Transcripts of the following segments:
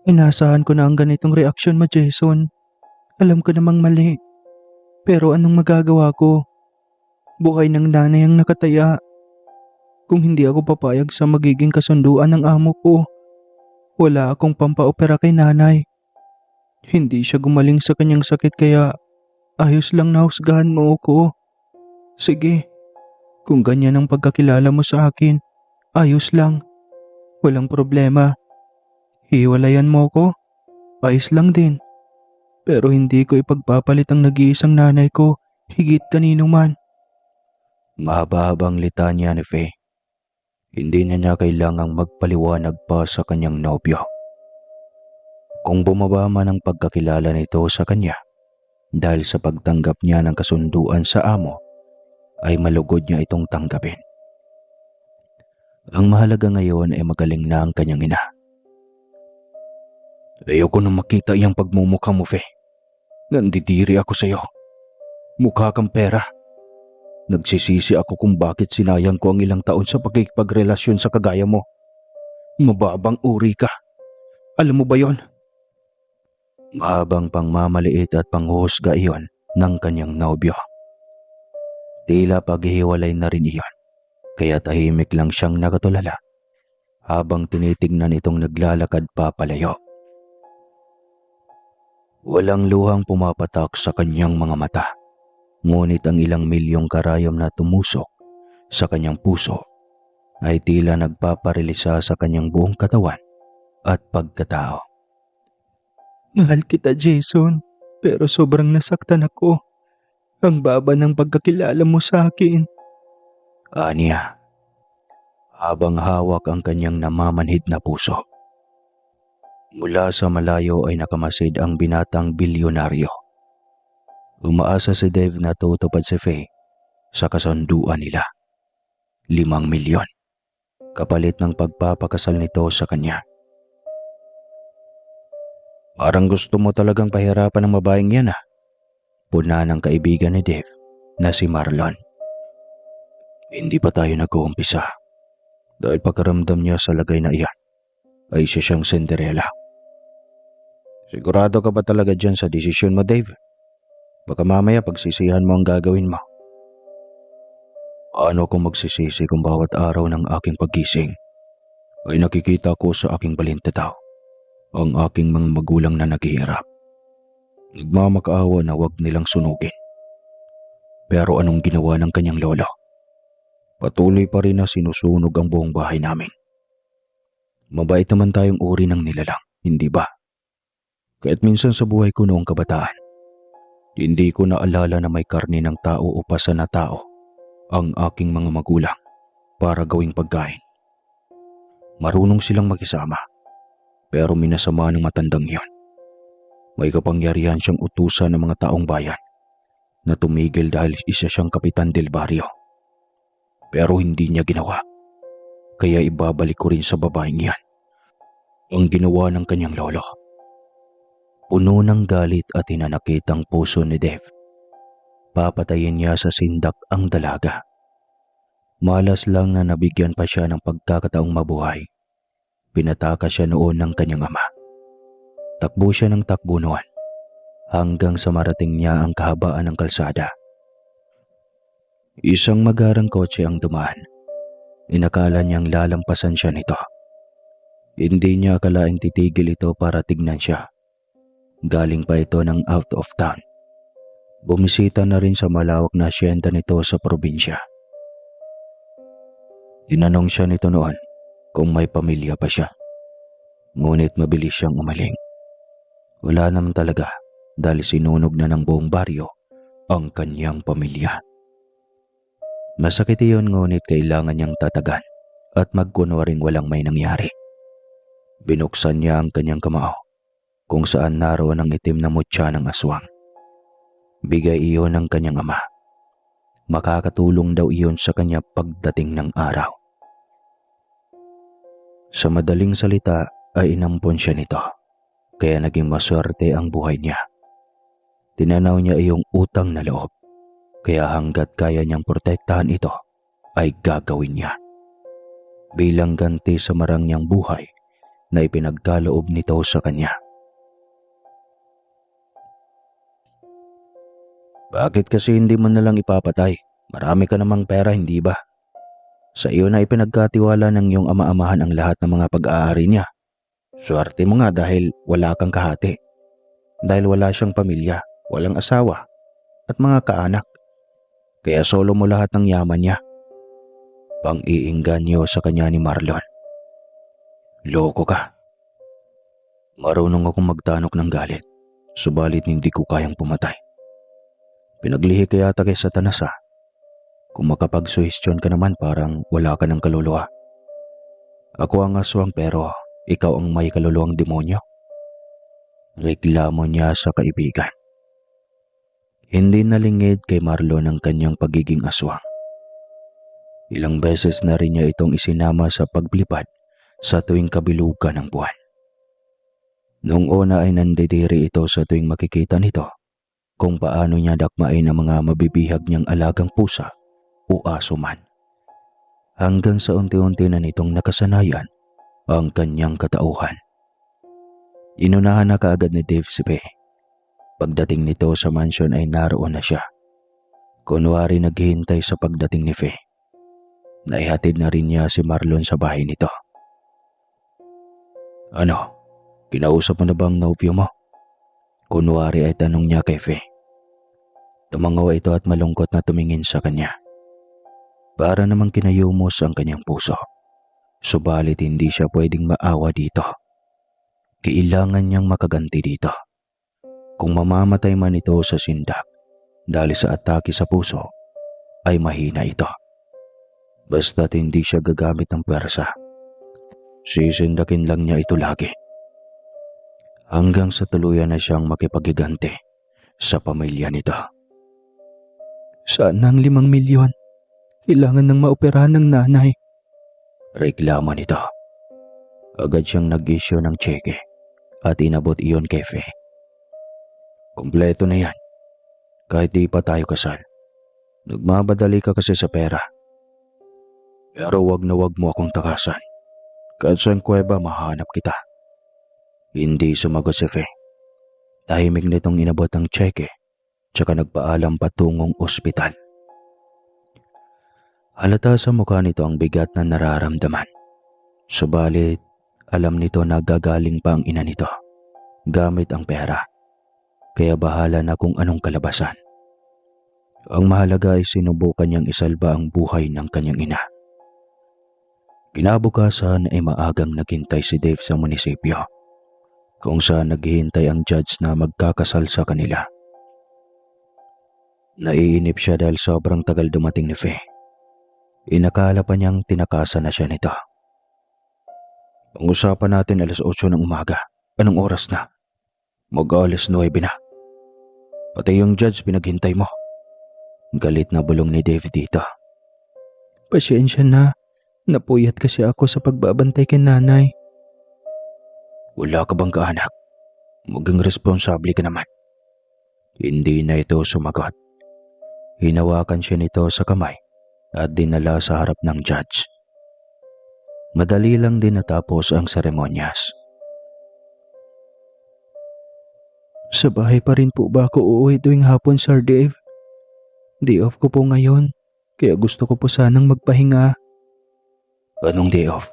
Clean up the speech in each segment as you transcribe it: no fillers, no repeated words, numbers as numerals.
Inaasahan ko na ang ganitong reaksyon mo, Jason. Alam ko namang mali. Pero anong magagawa ko? Buhay ng nanay ang nakataya. Kung hindi ako papayag sa magiging kasunduan ng amo ko, wala akong pampaopera kay nanay. Hindi siya gumaling sa kanyang sakit kaya ayos lang na husgahan mo ako. Sige, kung ganyan ang pagkakilala mo sa akin, ayos lang. Walang problema. Hiwalayan mo ko, ayos lang din. Pero hindi ko ipagpapalit ang nag-iisang nanay ko higit kanino man. Mahaba-habang litanya ni Faye. Hindi na niya kailangang magpaliwanag pa sa kanyang nobyo. Kung bumaba man ang pagkakilala nito sa kanya dahil sa pagtanggap niya ng kasunduan sa amo, ay malugod niya itong tanggapin. Ang mahalaga ngayon ay magaling na ang kanyang ina. Ayoko na makita iyang pagmumukha mo, Faye. Nandidiri ako sa iyo. Mukha kang pera. Nagsisisi ako kung bakit sinayang ko ang ilang taon sa pagkikipagrelasyon sa kagaya mo. Mababang uri ka. Alam mo ba yon? Mahabang pangmamaliit at panghuhusga iyon ng kanyang nobyo. Tila paghihiwalay na rin iyon, kaya tahimik lang siyang nakatulala habang tinitignan itong naglalakad papalayo. Walang luhang pumapatak sa kanyang mga mata, ngunit ang ilang milyong karayom na tumusok sa kanyang puso ay tila nagpaparilisa sa kanyang buong katawan at pagkatao. Mahal kita, Jason. Pero sobrang nasaktan ako. Ang baba ng pagkakilala mo sa akin. Aniya, habang hawak ang kanyang namamanhid na puso. Mula sa malayo ay nakamasid ang binatang bilyonaryo. Umaasa si Dave na tutupad si Faye sa kasunduan nila. 5 milyon, kapalit ng pagpapakasal nito sa kanya. Parang gusto mo talagang pahirapan ng babaeng yan, ah. Puna ng kaibigan ni Dave na si Marlon. Hindi pa tayo nag-uumpisa dahil pagkaramdam niya sa lagay na iyan ay siya siyang Cinderella. Sigurado ka ba talaga dyan sa desisyon mo, Dave? Baka mamaya pagsisihan mo ang gagawin mo. Paano kung magsisisi kung bawat araw ng aking paggising ay nakikita ko sa aking balintataw ang aking mga magulang na naghihirap. Nagmamakaawa na wag nilang sunugin. Pero anong ginawa ng kanyang lolo? Patuloy pa rin na sinusunog ang buong bahay namin. Mabait naman tayong uri ng nilalang, hindi ba? Kaya't minsan sa buhay ko noong kabataan, hindi ko naalala na may karne ng tao o pasa na tao ang aking mga magulang para gawing pagkain. Marunong silang makisama, pero minasama ng matandang iyon. May kapangyarihan siyang utusan ng mga taong bayan na tumigil dahil isa siyang kapitan del barrio. Pero hindi niya ginawa, kaya ibabalik ko rin sa babaeng iyan ang ginawa ng kanyang lolo. Puno ng galit at hinanakit ang puso ni Dave. Papatayin niya sa sindak ang dalaga. Malas lang na nabigyan pa siya ng pagkakataong mabuhay. Pinataka siya noon ng kanyang ama. Takbo siya ng takbo noon hanggang sa marating niya ang kahabaan ng kalsada. Isang magarang kotse ang dumaan. Inakala niyang lalampasan siya nito. Hindi niya akalaing titigil ito para tignan siya. Galing pa ito ng out of town. Bumisita na rin sa malawak na asyenda nito sa probinsya. Tinanong siya nito noon kung may pamilya pa siya. Ngunit mabilis siyang umaling. Wala naman talaga dahil sinunog na ng buong baryo ang kanyang pamilya. Masakit iyon ngunit kailangan niyang tatagan at magkunwaring walang may nangyari. Binuksan niya ang kanyang kamao kung saan naroon ang itim na mutya ng aswang. Bigay iyon ng kanyang ama. Makakatulong daw iyon sa kanya pagdating ng araw. Sa madaling salita ay inampon siya nito, kaya naging maswerte ang buhay niya. Tinanaw niya iyong utang na loob, kaya hanggat kaya niyang protektahan ito ay gagawin niya. Bilang ganti sa marang niyang buhay na ipinagkaloob nito sa kanya. Bakit kasi hindi mo nalang ipapatay? Marami ka namang pera, hindi ba? Sa iyo na ipinagkatiwala ng iyong ama-amahan ang lahat ng mga pag-aari niya. Swerte mo nga dahil wala kang kahati. Dahil wala siyang pamilya, walang asawa, at mga kaanak. Kaya solo mo lahat ng yaman niya. Pang-iingganyo sa kanya ni Marlon. Loko ka. Marunong akong magtanok ng galit, subalit hindi ko kayang pumatay. Pinaglihi kaya yata kay Satanas ah. Kung makapagsuhestyon ka naman parang wala ka ng kaluluwa. Ako ang aswang pero ikaw ang may kaluluwang demonyo. Reklamo niya sa kaibigan. Hindi nalingid kay Marlon ang kanyang pagiging aswang. Ilang beses na rin niya itong isinama sa paglipad sa tuwing kabilugan ng buwan. Noong una ay nandidiri ito sa tuwing makikita nito kung paano niya dakmain ang mga mabibihag niyang alagang pusa o aso man. Hanggang sa unti-unti na nitong nakasanayan ang kanyang katauhan. Inunahan na kaagad ni Dave si Faye. Pagdating nito sa mansion ay naroon na siya. Kunwari naghihintay sa pagdating ni Faye. Naihatid na rin niya si Marlon sa bahay nito. Ano? Kinausap mo na bang nobyo mo? Kunwari ay tanong niya kay Faye. Tumangaw ito at malungkot na tumingin sa kanya. Para namang kinayumos ang kanyang puso. Subalit hindi siya pwedeng maawa dito. Kailangan niyang makaganti dito. Kung mamamatay man ito sa sindak dahil sa atake sa puso, ay mahina ito. Basta't hindi siya gagamit ng pwersa. Sisindakin lang niya ito lagi. Hanggang sa tuluyan na siyang makipaghiganti sa pamilya nito. Saan ang 5 milyon? Kailangan ng maoperahan ng nanay. Reklamo nito. Agad siyang nag-issue ng tseke at inabot iyon kay Faye. Kompleto na yan. Kahit di pa tayo kasal. Nagmamadali ka kasi sa pera. Pero wag na wag mo akong takasan. Kahit saan kuweba mahanap kita. Hindi sumagot si Faye. Tahimik nitong inabot ang tseke tsaka nagpaalam patungong ospital. Halata sa mukha nito ang bigat na nararamdaman. Subalit, alam nito na gagaling pa ang ina nito gamit ang pera. Kaya bahala na kung anong kalabasan. Ang mahalaga ay sinubukan niyang isalba ang buhay ng kanyang ina. Kinabukasan ay maagang naghintay si Dave sa munisipyo kung saan naghihintay ang judge na magkakasal sa kanila. Naiinip siya dahil sobrang tagal dumating ni Faye. Inakala pa niyang tinakasan na siya nito. Ang usapan natin 8:00 ng umaga. Anong oras na? Mag-alas 9 na. Pati yung judge pinaghintay mo. Galit na bulong ni Dave dito. Pasensya na. Napuyat kasi ako sa pagbabantay kay nanay. Wala ka bang kaanak? Maging responsable ka naman. Hindi na ito sumagot. Hinawakan siya nito sa kamay at dinala sa harap ng judge. Madali lang din natapos ang seremonyas. Sa bahay pa rin po ba ako uuwi tuwing hapon, Sir Dave? Day off ko po ngayon, kaya gusto ko po sanang magpahinga. Anong day off?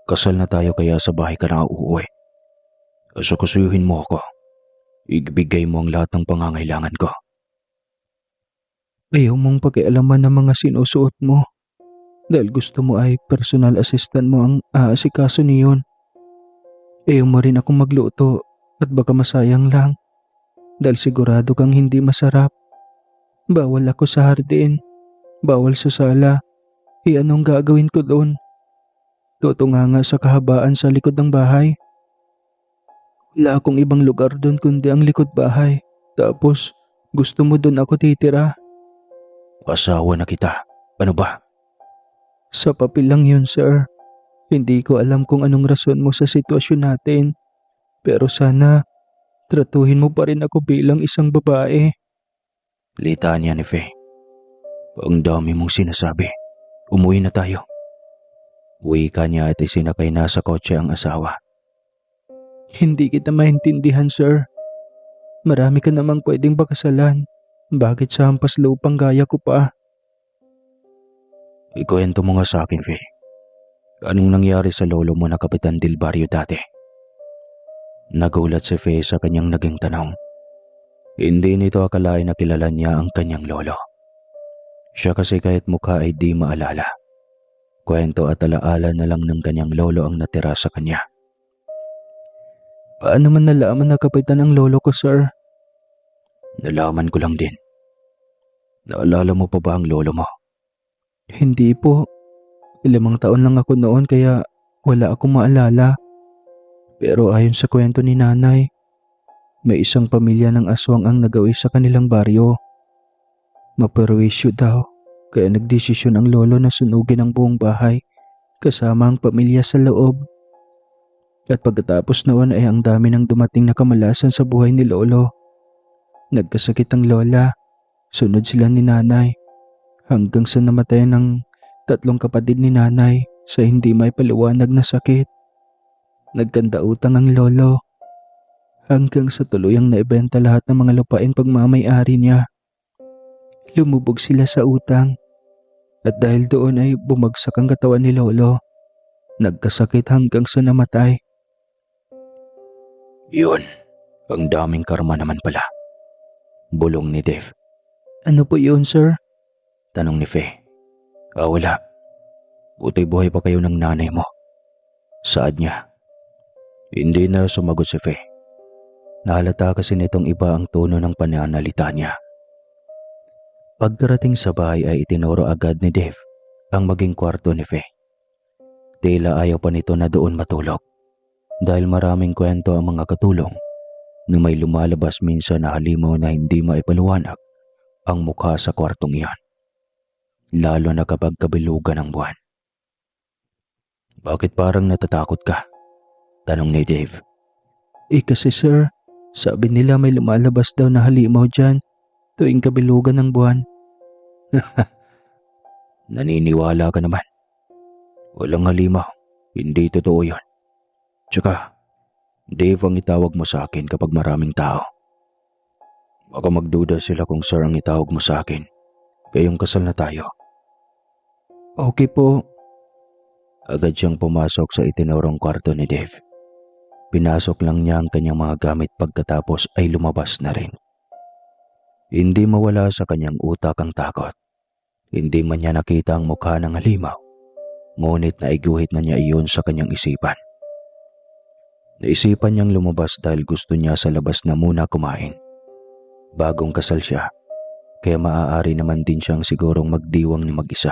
Kasal na tayo kaya sa bahay ka na uuwi. Asukasuhin mo ako. Ibigay mo ang lahat ng pangangailangan ko. Ayaw mong pakialaman ng mga sinusuot mo. Dahil gusto mo ay personal assistant mo ang aasikaso niyon. Ayaw mo rin akong magluto at baka masayang lang. Dahil sigurado kang hindi masarap. Bawal ako sa hardin. Bawal sa sala. Anong gagawin ko doon? Tutunganga sa kahabaan sa likod ng bahay. Wala akong ibang lugar doon kundi ang likod bahay. Tapos gusto mo doon ako titira. Asawa na kita. Ano ba? Sa papel lang yun, sir. Hindi ko alam kung anong rason mo sa sitwasyon natin. Pero sana, tratuhin mo pa rin ako bilang isang babae. Litanya ni Faye. Ang dami mong sinasabi. Umuwi na tayo. Uwi ka niya at isinakay na sa kotse ang asawa Hindi kita maintindihan, sir. Marami ka namang pwedeng pakasalan. Bakit sa hampas lupang gaya ko pa? Ikuwento mo nga sa akin, Faye. Anong nangyari sa lolo mo na Kapitan Del Barrio dati? Nagulat si Faye sa kanyang naging tanong. Hindi nito akalain na kilala niya ang kanyang lolo. Siya kasi kahit mukha ay di maalala. Kwento at alaala na lang ng kanyang lolo ang natira sa kanya. Paano man nalaman na kapitan ang lolo ko, sir? Nalaman ko lang din. Naalala mo pa ba ang lolo mo? Hindi po. 5 taon lang ako noon kaya wala akong maalala. Pero ayon sa kwento ni nanay, may isang pamilya ng aswang ang nagawi sa kanilang baryo. Maperwisyo daw, kaya nagdesisyon ang lolo na sunugin ang buong bahay kasama ang pamilya sa loob. At pagkatapos noon ay ang dami ng dumating na kamalasan sa buhay ni lolo. Nagkasakit ang lola, sunod sila ni nanay, hanggang sa namatay ng 3 kapatid ni nanay sa hindi may paliwanag na sakit. Nagkanda utang ang lolo, hanggang sa tuluyang naibenta lahat ng mga lupain pagmamay-ari niya. Lumubog sila sa utang, at dahil doon ay bumagsak ang katawan ni lolo. Nagkasakit hanggang sa namatay. Yun, ang daming karma naman pala. Bulong ni Dave. Ano po yun, sir? Tanong ni Faye. Wala. Buti buhay pa kayo ng nanay mo. Saad niya. Hindi na sumagot si Faye. Nahalata kasi nitong iba ang tono ng pananalita niya. Pagkarating sa bahay ay itinuro agad ni Dave ang maging kwarto ni Faye. Tila ayaw pa nito na doon matulog dahil maraming kwento ang mga katulong na may lumalabas minsan na halimaw na hindi maipaliwanag ang mukha sa kwartong iyan. Lalo na kapag kabilugan ng buwan. Bakit parang natatakot ka? Tanong ni Dave. Kasi sir, sabi nila may lumalabas daw na halimaw dyan tuwing kabilugan ng buwan. Naniniwala ka naman. Walang halimaw. Hindi totoo yun. Tsaka, Dave ang itawag mo sa akin kapag maraming tao. Baka magduda sila kung sir ang itawag mo sa akin. Kayong kasal na tayo. Okay po. Agad siyang pumasok sa itinurong kwarto ni Dave. Pinasok lang niya ang kanyang mga gamit pagkatapos ay lumabas na rin. Hindi mawala sa kanyang utak ang takot. Hindi man niya nakita ang mukha ng halimaw, ngunit naiguhit na niya iyon sa kanyang isipan. Naisipan niyang lumabas dahil gusto niya sa labas na muna kumain. Bagong kasal siya, kaya maaari naman din siyang sigurong magdiwang ni mag-isa.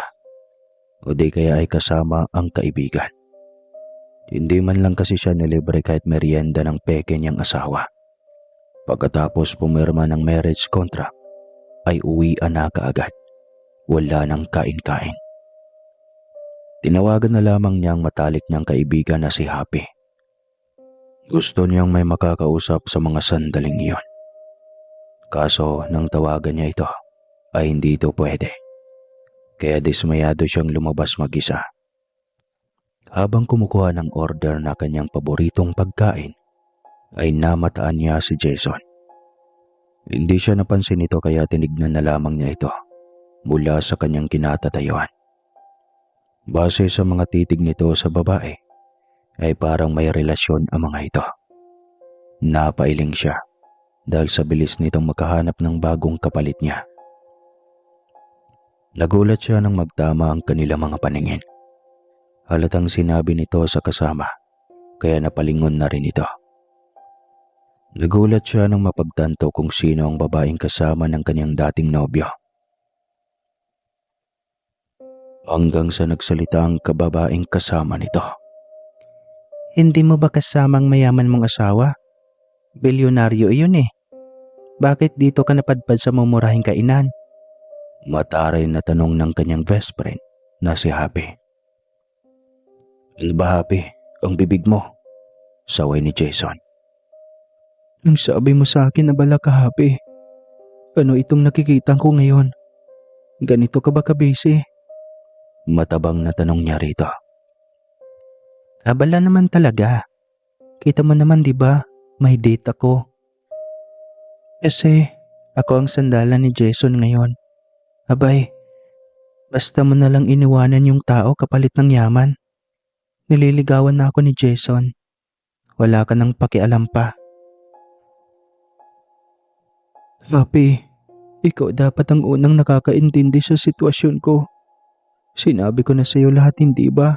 O di kaya ay kasama ang kaibigan. Hindi man lang kasi siya nilibre kahit merienda ng peke niyang asawa. Pagkatapos pumirma ng marriage contract, ay uwian na kaagad. Wala nang kain-kain. Tinawagan na lamang niyang matalik niyang kaibigan na si Happy. Gusto niyang may makakausap sa mga sandaling iyon. Kaso nang tawagan niya ito, ay hindi ito pwede. Kaya dismayado siyang lumabas mag-isa. Habang kumukuha ng order na kanyang paboritong pagkain, ay namataan niya si Jason. Hindi siya napansin ito kaya tinignan na lamang niya ito mula sa kanyang kinatatayuan. Base sa mga titig nito sa babae, ay parang may relasyon ang mga ito. Napailing siya dahil sa bilis nitong makahanap ng bagong kapalit niya. Nagulat siya nang magtama ang kanilang mga paningin. Halatang sinabi nito sa kasama, kaya napalingon na rin ito. Nagulat siya nang mapagtanto kung sino ang babaeng kasama ng kanyang dating nobyo. Hanggang sa nagsalita ang kababaeng kasama nito. Hindi mo ba kasamang mayaman mong asawa? Bilyonaryo iyon eh. Bakit dito ka napadpad sa mumurahing kainan? Mataray na tanong ng kanyang best friend na si Happy. Ano ba, Happy? Ang bibig mo? Saway ni Jason. Ang sabi mo sa akin na bala ka, Happy. Ano itong nakikita ko ngayon? Ganito ka ba ka-busy? Matabang na tanong niya rito. Abala naman talaga. Kita mo naman 'di ba? May date ako. Kasi ako ang sandalan ni Jason ngayon. Abay, basta mo na lang iniwanan yung tao kapalit ng yaman. Nililigawan na ako ni Jason. Wala ka nang pakialam pa. Happy, ikaw dapat ang unang nakakaintindi sa sitwasyon ko. Sinabi ko na sa'yo lahat, hindi ba?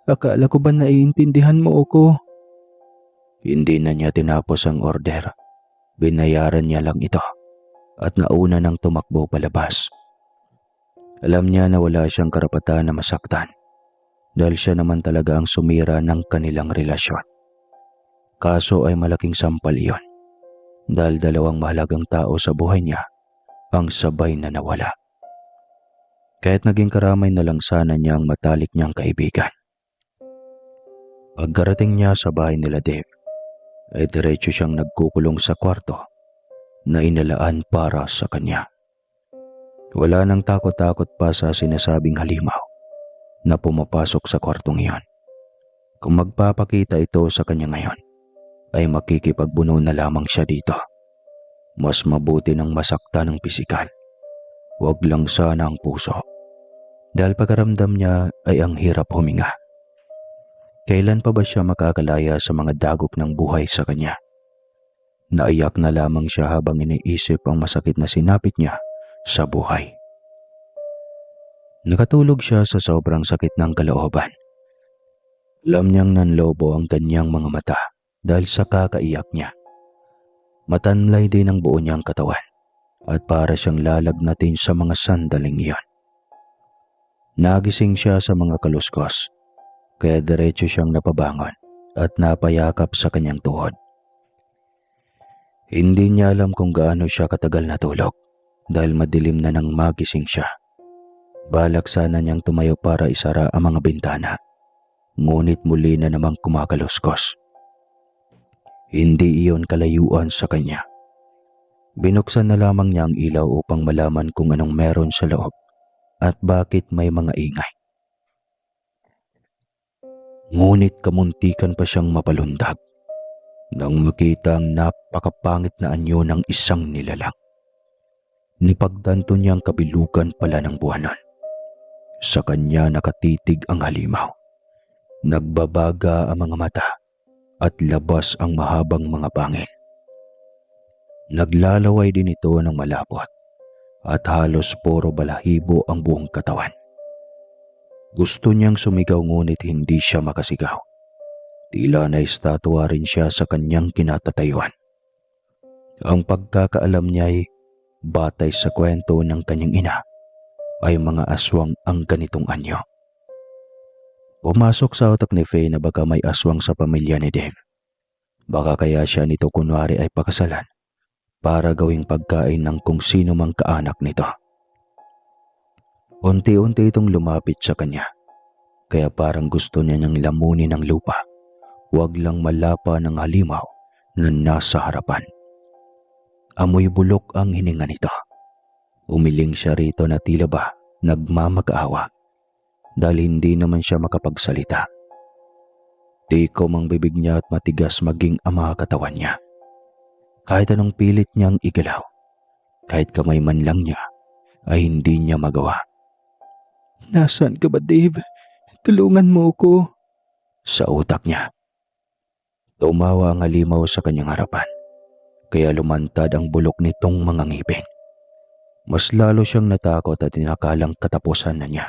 Akala ko ba naiintindihan mo ako? Hindi na niya tinapos ang order. Binayaran niya lang ito at nauna nang tumakbo palabas. Alam niya na wala siyang karapatan na masaktan dahil siya naman talaga ang sumira ng kanilang relasyon. Kaso ay malaking sampal iyon dahil dalawang mahalagang tao sa buhay niya ang sabay na nawala. Kahit naging karamay na lang sana niya ang matalik niyang kaibigan. Pagkarating niya sa bahay nila Dave, ay diretso siyang nagkukulong sa kwarto na inalaan para sa kanya. Wala nang takot-takot pa sa sinasabing halimaw na pumapasok sa kwartong iyon. Kung magpapakita ito sa kanya ngayon, ay makikipagbuno na lamang siya dito. Mas mabuti nang masaktan ng pisikal. Huwag lang sana ang puso. Dahil pagkaramdam niya ay ang hirap huminga. Kailan pa ba siya makakalaya sa mga dagok ng buhay sa kanya? Naiyak na lamang siya habang iniisip ang masakit na sinapit niya sa buhay. Nakatulog siya sa sobrang sakit ng kalooban. Alam niyang nanlobo ang kanyang mga mata dahil sa kakaiyak niya. Matanlay din ang buo niyang katawan at para siyang lalagnatin sa mga sandaling iyon. Nagising siya sa mga kaluskos, kaya diretso siyang napabangon at napayakap sa kanyang tuhod. Hindi niya alam kung gaano siya katagal natulog dahil madilim na nang magising siya. Balak sana niyang tumayo para isara ang mga bintana, ngunit muli na namang kumakaluskos. Hindi iyon kalayuan sa kanya. Binuksan na lamang niya ang ilaw upang malaman kung anong meron sa loob at bakit may mga ingay. Ngunit kamuntikan pa siyang mapalundag nang makita ang napakapangit na anyo ng isang nilalang. Nipagtanto niya ang kabilugan pala ng buwanan. Sa kanya nakatitig ang halimaw. Nagbabaga ang mga mata at labas ang mahabang mga pangil. Naglalaway din ito ng malapot at halos puro balahibo ang buong katawan. Gusto niyang sumigaw ngunit hindi siya makasigaw. Tila na estatwa rin siya sa kanyang kinatatayuan. Ang pagkakaalam niya ay batay sa kwento ng kanyang ina ay mga aswang ang ganitong anyo. Pumasok sa utak ni Faye na baka may aswang sa pamilya ni Dave. Baka kaya siya nito kunwari ay pakasalan para gawing pagkain ng kung sino mang kaanak nito. Unti-unti itong lumapit sa kanya, kaya parang gusto niya niyang lamunin ng lupa, huwag lang malapa ng halimaw na nasa harapan. Amoy bulok ang hininga nito. Umiling siya rito na tila ba nagmamakaawa dahil hindi naman siya makapagsalita. Tikom ang bibig niya at matigas maging ang mga katawan niya. Kahit anong pilit niyang igalaw, kahit kamay man lang niya, ay hindi niya magawa. Nasaan ka ba, Dave? Tulungan mo ko. Sa utak niya. Tumawa ang halimaw sa kanyang harapan, kaya lumantad ang bulok nitong mga ngipin. Mas lalo siyang natakot at inakalang katapusan na niya.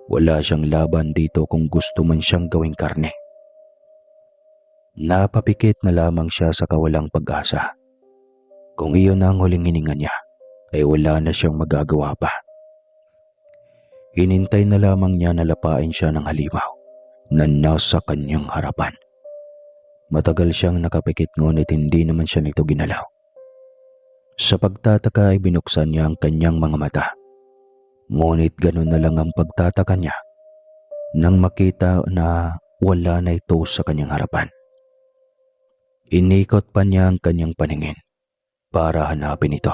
Wala siyang laban dito kung gusto man siyang gawing karne. Napapikit na lamang siya sa kawalang pag-asa. Kung iyon ang huling hininga niya, ay wala na siyang magagawa pa. Hinintay na lamang niya na lapain siya ng halimaw na nasa kanyang harapan. Matagal siyang nakapikit ngunit hindi naman siya nito ginalaw. Sa pagtataka ay binuksan niya ang kanyang mga mata. Ngunit ganun na lang ang pagtataka niya nang makita na wala na ito sa kanyang harapan. Inikot pa niya ang kanyang paningin para hanapin ito,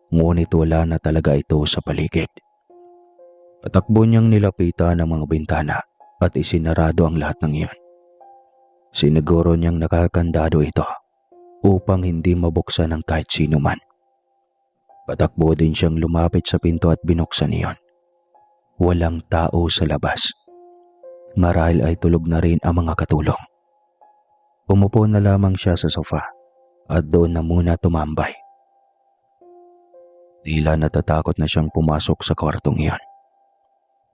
ngunit wala na talaga ito sa paligid. Patakbo niyang nilapitan ang mga bintana at isinarado ang lahat ng iyon. Siniguro niyang nakakandado ito upang hindi mabuksan ng kahit sino man. Patakbo din siyang lumapit sa pinto at binuksan iyon. Walang tao sa labas. Marahil ay tulog na rin ang mga katulong. Umupo na lamang siya sa sofa at doon na muna tumambay. Tila natatakot na siyang pumasok sa kwartong iyon.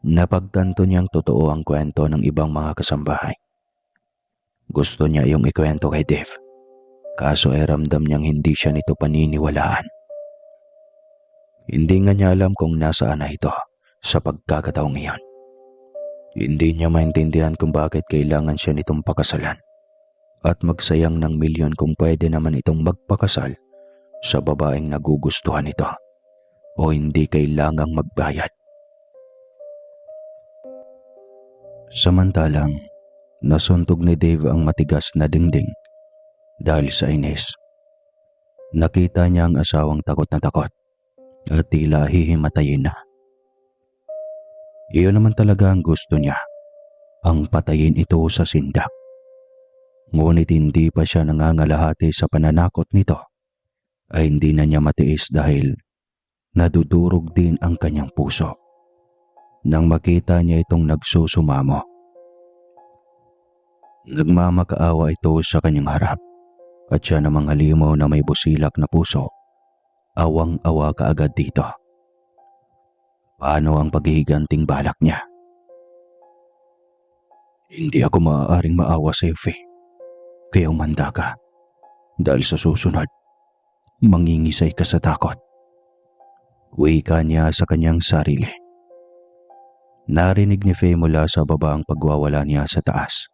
Napagtanto niyang totoo ang kwento ng ibang mga kasambahay. Gusto niya iyong ikwento kay Dave, kaso ay ramdam niyang hindi siya nito paniniwalaan. Hindi nga niya alam kung nasaan na ito sa pagkakataong iyon. Hindi niya maintindihan kung bakit kailangan siya nitong pakasalan at magsayang ng milyon kung pwede naman itong magpakasal sa babaeng nagugustuhan nito o hindi kailangang magbayad. Samantalang, nasuntog ni Dave ang matigas na dingding dahil sa inis. Nakita niya ang asawang takot na takot at tila hihimatayin na. Iyon naman talaga ang gusto niya, ang patayin ito sa sindak. Ngunit hindi pa siya nangangalahati sa pananakot nito, ay hindi na niya matiis dahil nadudurog din ang kanyang puso nang makita niya itong nagsusumamo. Nagmamakaawa ito sa kanyang harap at siya namang halimaw na may busilak na puso. Awang-awa kaagad dito. Paano ang paghihiganting balak niya? Hindi ako maaaring maawa sa iyo, Faye. Kaya umanda ka. Dahil sa susunod, mangingisay ka sa takot. Wika niya sa kanyang sarili. Narinig ni Faye mula sa baba ang pagwawala niya sa taas.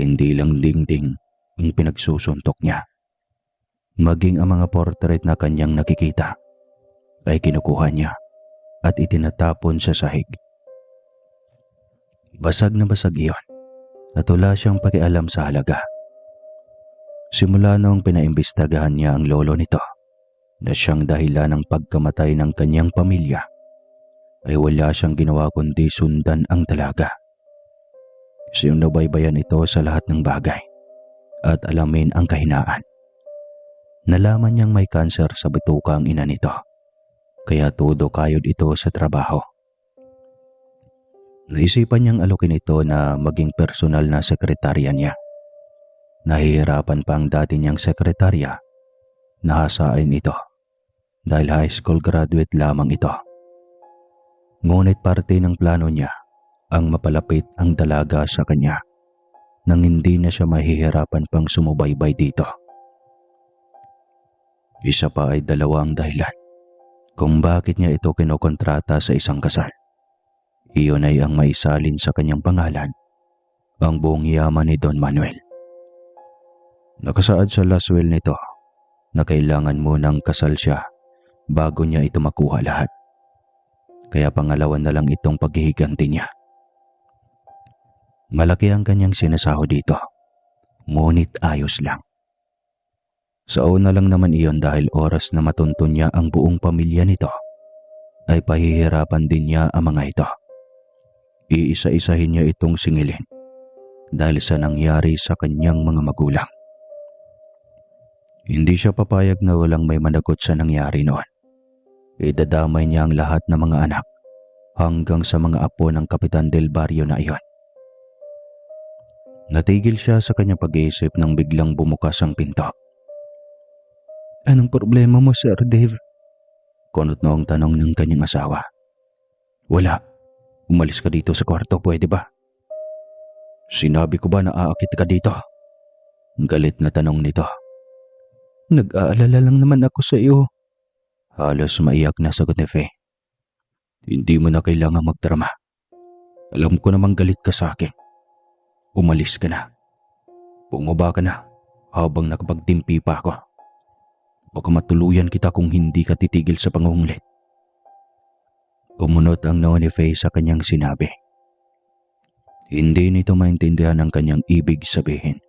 Hindi lang dingding ang pinagsusuntok niya. Maging ang mga portrait na kanyang nakikita ay kinukuha niya at itinatapon sa sahig. Basag na basag iyon at wala siyang pakialam sa halaga. Simula noong pinaimbestagahan niya ang lolo nito na siyang dahilan ng pagkamatay ng kanyang pamilya, ay wala siyang ginawa kundi sundan ang dalaga. Sinubaybayan ito sa lahat ng bagay at alamin ang kahinaan. Nalaman niyang may kanser sa bituka ang ina nito, kaya todo kayod ito sa trabaho. Naisipan niyang alukin ito na maging personal na sekretarya niya. Nahihirapan pa ang dati niyang sekretarya na hasain ito dahil high school graduate lamang ito. Ngunit parte ng plano niya ang mapalapit ang dalaga sa kanya nang hindi na siya mahihirapan pang sumubaybay dito. Isa pa ay dalawang dahilan kung bakit niya ito kinokontrata sa isang kasal. Iyon ay ang maisalin sa kanyang pangalan ang buong yaman ni Don Manuel. Nakasaad sa last will nito na kailangan munang kasal siya bago niya ito makuha lahat. Kaya pangalawan na lang itong paghihiganti niya. Malaki ang kanyang sinasahod dito, ngunit ayos lang. Sa una lang naman iyon dahil oras na matuntun niya ang buong pamilya nito, ay pahihirapan din niya ang mga ito. Iisa-isahin niya itong singilin dahil sa nangyari sa kanyang mga magulang. Hindi siya papayag na walang may managot sa nangyari noon. Idadamay niya ang lahat ng mga anak hanggang sa mga apo ng Kapitan del Barrio na iyon. Natigil siya sa kanyang pag-iisip nang biglang bumukas ang pinto. Anong problema mo, Sir Dave? Kunot noong tanong ng kanyang asawa. Wala. Umalis ka dito sa kwarto, pwede ba? Sinabi ko ba na aakit ka dito? Galit na tanong nito. Nag-aalala lang naman ako sa iyo. Halos maiyak na sagot ni Faye. Hindi mo na kailangan magdrama. Alam ko namang galit ka sa akin. Umalis ka na. Bumaba ka na habang nakapagtimpi pa ako. Baka matuluyan kita kung hindi ka titigil sa pangungulit. Umunot ang noo ni Faye sa kanyang sinabi. Hindi nito maintindihan ang kanyang ibig sabihin.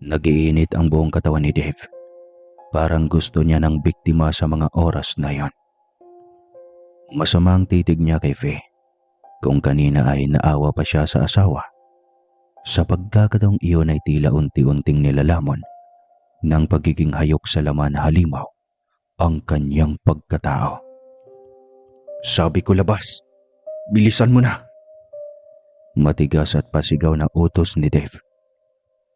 Nagiinit ang buong katawan ni Dave. Parang gusto niya ng biktima sa mga oras na yon. Masama ang titig niya kay Faye. Kung kanina ay naawa pa siya sa asawa, Sa pagkakataong iyon ay tila unti-unting nilalamon ng pagiging hayok sa laman na halimaw ang kanyang pagkatao. Sabi ko labas, bilisan mo na! Matigas at pasigaw na utos ni Dave.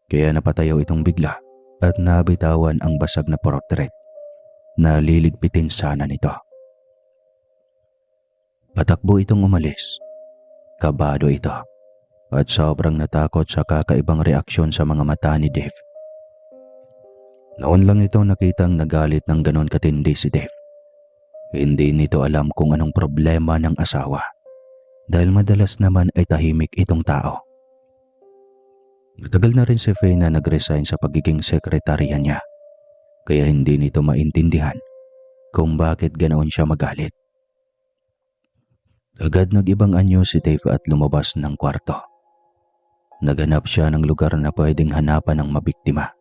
Kaya napatayo itong bigla at nabitawan ang basag na portrait na liligpitin sana nito. Patakbo itong umalis. Kabado ito at sobrang natakot sa kakaibang reaksyon sa mga mata ni Dave. Noon lang itong nakitang nagalit ng ganon katindi si Dave. Hindi nito alam kung anong problema ng asawa dahil madalas naman ay tahimik itong tao. Matagal na rin si Faye na nag-resign sa pagiging sekretarya niya kaya hindi nito maintindihan kung bakit ganoon siya magalit. Agad nag-ibang anyo si Dave at lumabas ng kwarto. Naghanap siya ng lugar na pwedeng hanapan ng mabiktima.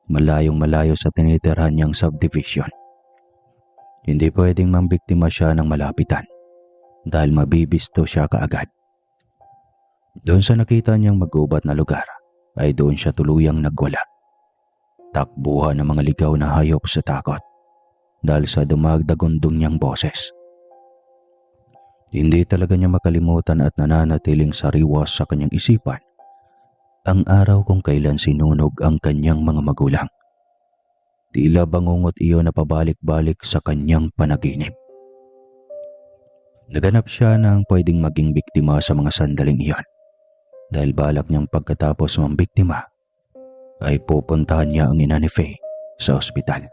Malayong malayo sa tinitirhan niyang subdivision. Hindi pwedeng mambiktima siya ng malapitan dahil mabibisto siya kaagad. Doon sa nakita niyang magubat na lugar ay doon siya tuluyang nagwala. Takbuhan ng mga ligaw na hayop sa takot dahil sa dumagdagundong niyang boses. Hindi talaga niya makalimutan at nananatiling sariwas sa kanyang isipan ang araw kung kailan sinunog ang kanyang mga magulang. Tila bangungot iyon na pabalik-balik sa kanyang panaginip. Naganap siya ng pwedeng maging biktima sa mga sandaling iyon dahil balak niyang pagkatapos mambiktima ay pupuntahan niya ang ina ni Faye sa ospital.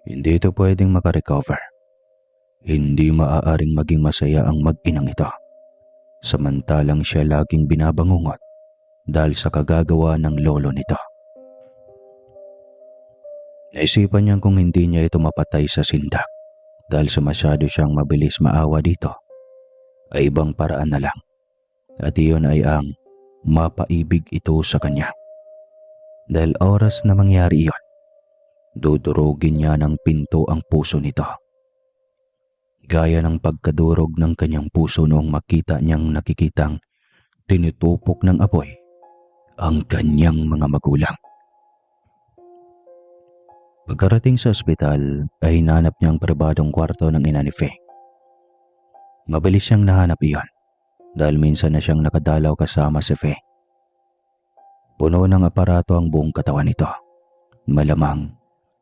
Hindi ito pwedeng makarecover. Hindi maaaring maging masaya ang mag-inang ito. Samantalang siya laging binabangungot dahil sa kagagawa ng lolo nito. Naisipan niyang kung hindi niya ito mapatay sa sindak dahil sa masyado siyang mabilis maawa dito, ay ibang paraan na lang. At iyon ay ang mapaibig ito sa kanya. Dahil oras na mangyari iyon, dudurugin niya ng pinto ang puso nito. Gaya ng pagkadurog ng kanyang puso noong makita niyang nakikitang tinutupok ng apoy ang kanyang mga magulang. Pagkarating sa ospital ay hinanap niya ang pribadong kwarto ng ina ni Faye. Mabilis siyang nahanap iyon dahil minsan na siyang nakadalaw kasama si Faye. Puno ng aparato ang buong katawan nito. Malamang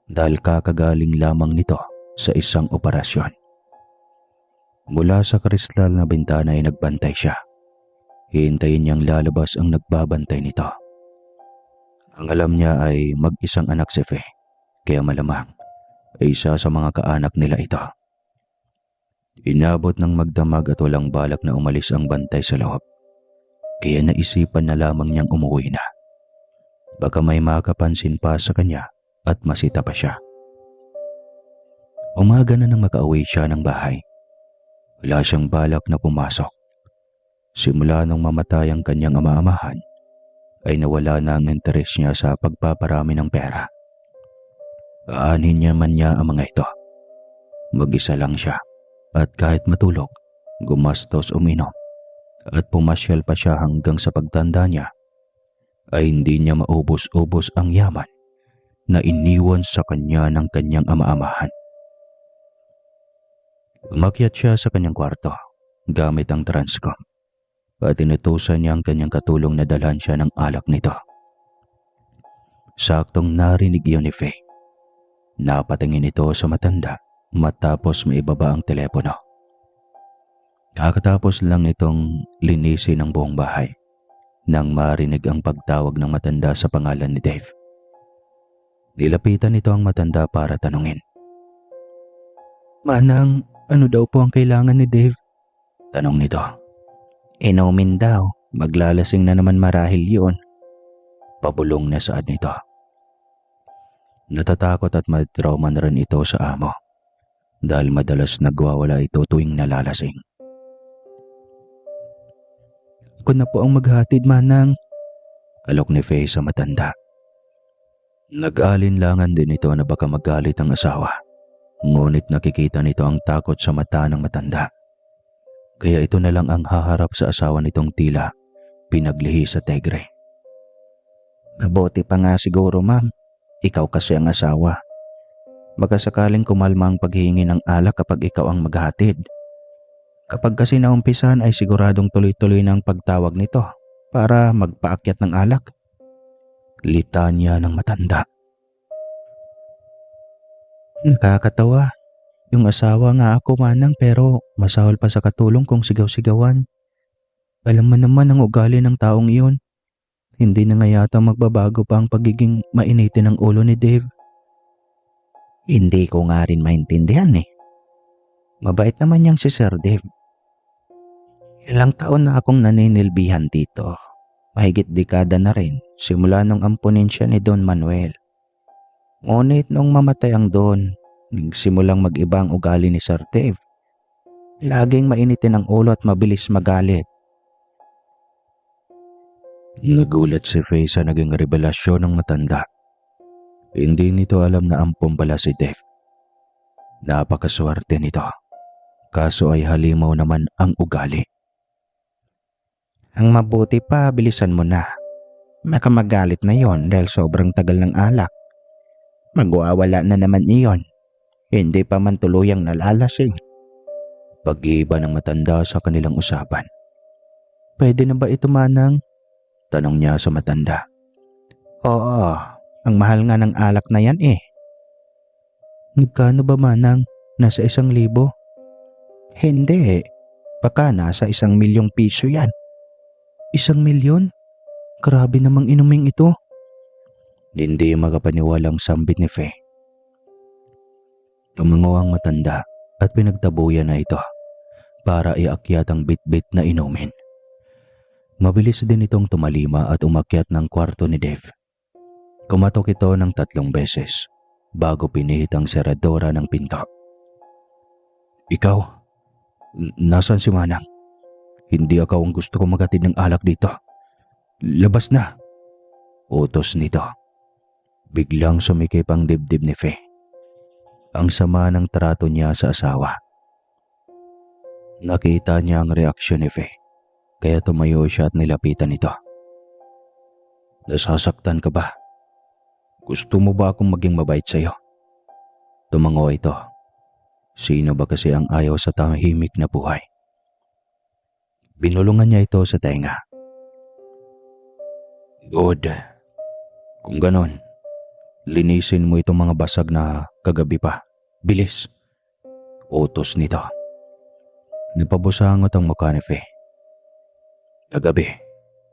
dahil kakagaling lamang nito sa isang operasyon. Mula sa kristal na bintana ay nagbantay siya. Hihintayin niyang lalabas ang nagbabantay nito. Ang alam niya ay mag-isang anak si Faye, kaya malamang ay isa sa mga kaanak nila ito. Inabot ng magdamag at walang balak na umalis ang bantay sa loob, kaya naisipan na lamang niyang umuwi na. Baka may makapansin pa sa kanya at masita pa siya. Umaga na nang makauwi siya ng bahay. Wala siyang balak na pumasok. Simula nung mamatay ang kanyang ama-amahan, ay nawala na ang interes niya sa pagpaparami ng pera. Aanhin niya man niya ang mga ito. Mag-isa lang siya at kahit matulog, gumastos uminom at pumasyal pa siya hanggang sa pagtanda niya ay hindi niya maubos-ubos ang yaman na iniwan sa kanya ng kanyang ama-amahan. Umakyat siya sa kanyang kwarto gamit ang transcom at inutusan niya ang kanyang katulong na dalhan siya ng alak nito. Saktong narinig iyon ni Faye. Napatingin ito sa matanda matapos maibaba ang telepono. Kakatapos lang nitong linisin ang buong bahay nang marinig ang pagtawag ng matanda sa pangalan ni Dave. Nilapitan nito ang matanda para tanungin. Manang, ano daw po ang kailangan ni Dave? Tanong nito. Inumin daw, maglalasing na naman marahil yun. Pabulong na saad nito. Natatakot at matrauma na rin ito sa amo dahil madalas nagwawala ito tuwing nalalasing. Ako na po ang maghatid, Manang. Alok ni Faye sa matanda. Nag-alinlangan din ito na baka magalit ang asawa. Ngunit nakikita nito ang takot sa mata ng matanda. Kaya ito na lang ang haharap sa asawa nitong tila pinaglihi sa Tegre. Mabuti pa nga siguro, ma'am. Ikaw kasi ang asawa. Baka sakaling kumalma ang paghihingi ng alak kapag ikaw ang maghatid. Kapag kasi naumpisan ay siguradong tuloy-tuloy ng pagtawag nito para magpaakyat ng alak. Litanya ng matanda. Nakakatawa. Yung asawa nga ako, manang, pero masahol pa sa katulong kung sigaw-sigawan. Alam mo naman ang ugali ng taong iyon. Hindi na nga yata magbabago pa ang pagiging mainitin ng ulo ni Dave. Hindi ko nga rin maintindihan eh. Mabait naman niyang si Sir Dave. Ilang taon na akong naninilbihan dito. Mahigit dekada na rin simula nung ampunin siya ni Don Manuel. Ngunit nung mamatay ang Don, nagsimulang mag-iba ang ugali ni Sir Dave. Laging mainitin ang ulo at mabilis magalit. Nagulat si Faye sa naging revelasyon ng matanda. Hindi nito alam na ampon pala si Dave. Napakaswerte nito. Kaso ay halimaw naman ang ugali. Ang mabuti pa, bilisan mo na. Makamagalit na yon dahil sobrang tagal ng alak. Magwawala na naman iyon. Hindi pa man tuluyang nalalasing. Pag-iba ng matanda sa kanilang usapan. Pwede na ba ito, manang? Tanong niya sa matanda. Oo, ang mahal nga ng alak na yan eh. Magkano ba, manang? Nasa 1,000? Hindi, baka nasa 1,000,000 piso yan. 1,000,000? Grabe namang inuming ito. Hindi makapaniwalang sambit ni Faye. Tumango ang matanda at pinagtabuyan na ito para iakyat ang bit-bit na inumin. Mabilis din itong tumalima at umakyat ng kwarto ni Dave. Kumatok ito ng 3 beses bago pinihit ang seradora ng pinto. Ikaw? Nasaan si Manang? Hindi ako ang gusto kong maghatid ng alak dito. Labas na! Utos nito. Biglang sumikip ang dibdib ni Faye. Ang sama ng trato niya sa asawa. Nakita niya ang reaksyon ni Faye. Kaya tumayo siya at nilapitan ito. Nasasaktan ka ba? Gusto mo ba akong maging mabait sa iyo? Tumango ito. Sino ba kasi ang ayaw sa tahimik na buhay? Binulungan niya ito sa tenga. Good. Kung ganon, linisin mo itong mga basag na kagabi pa. Bilis. Utos nito. Napabusangot ang mukha ni Faye. Kagabi,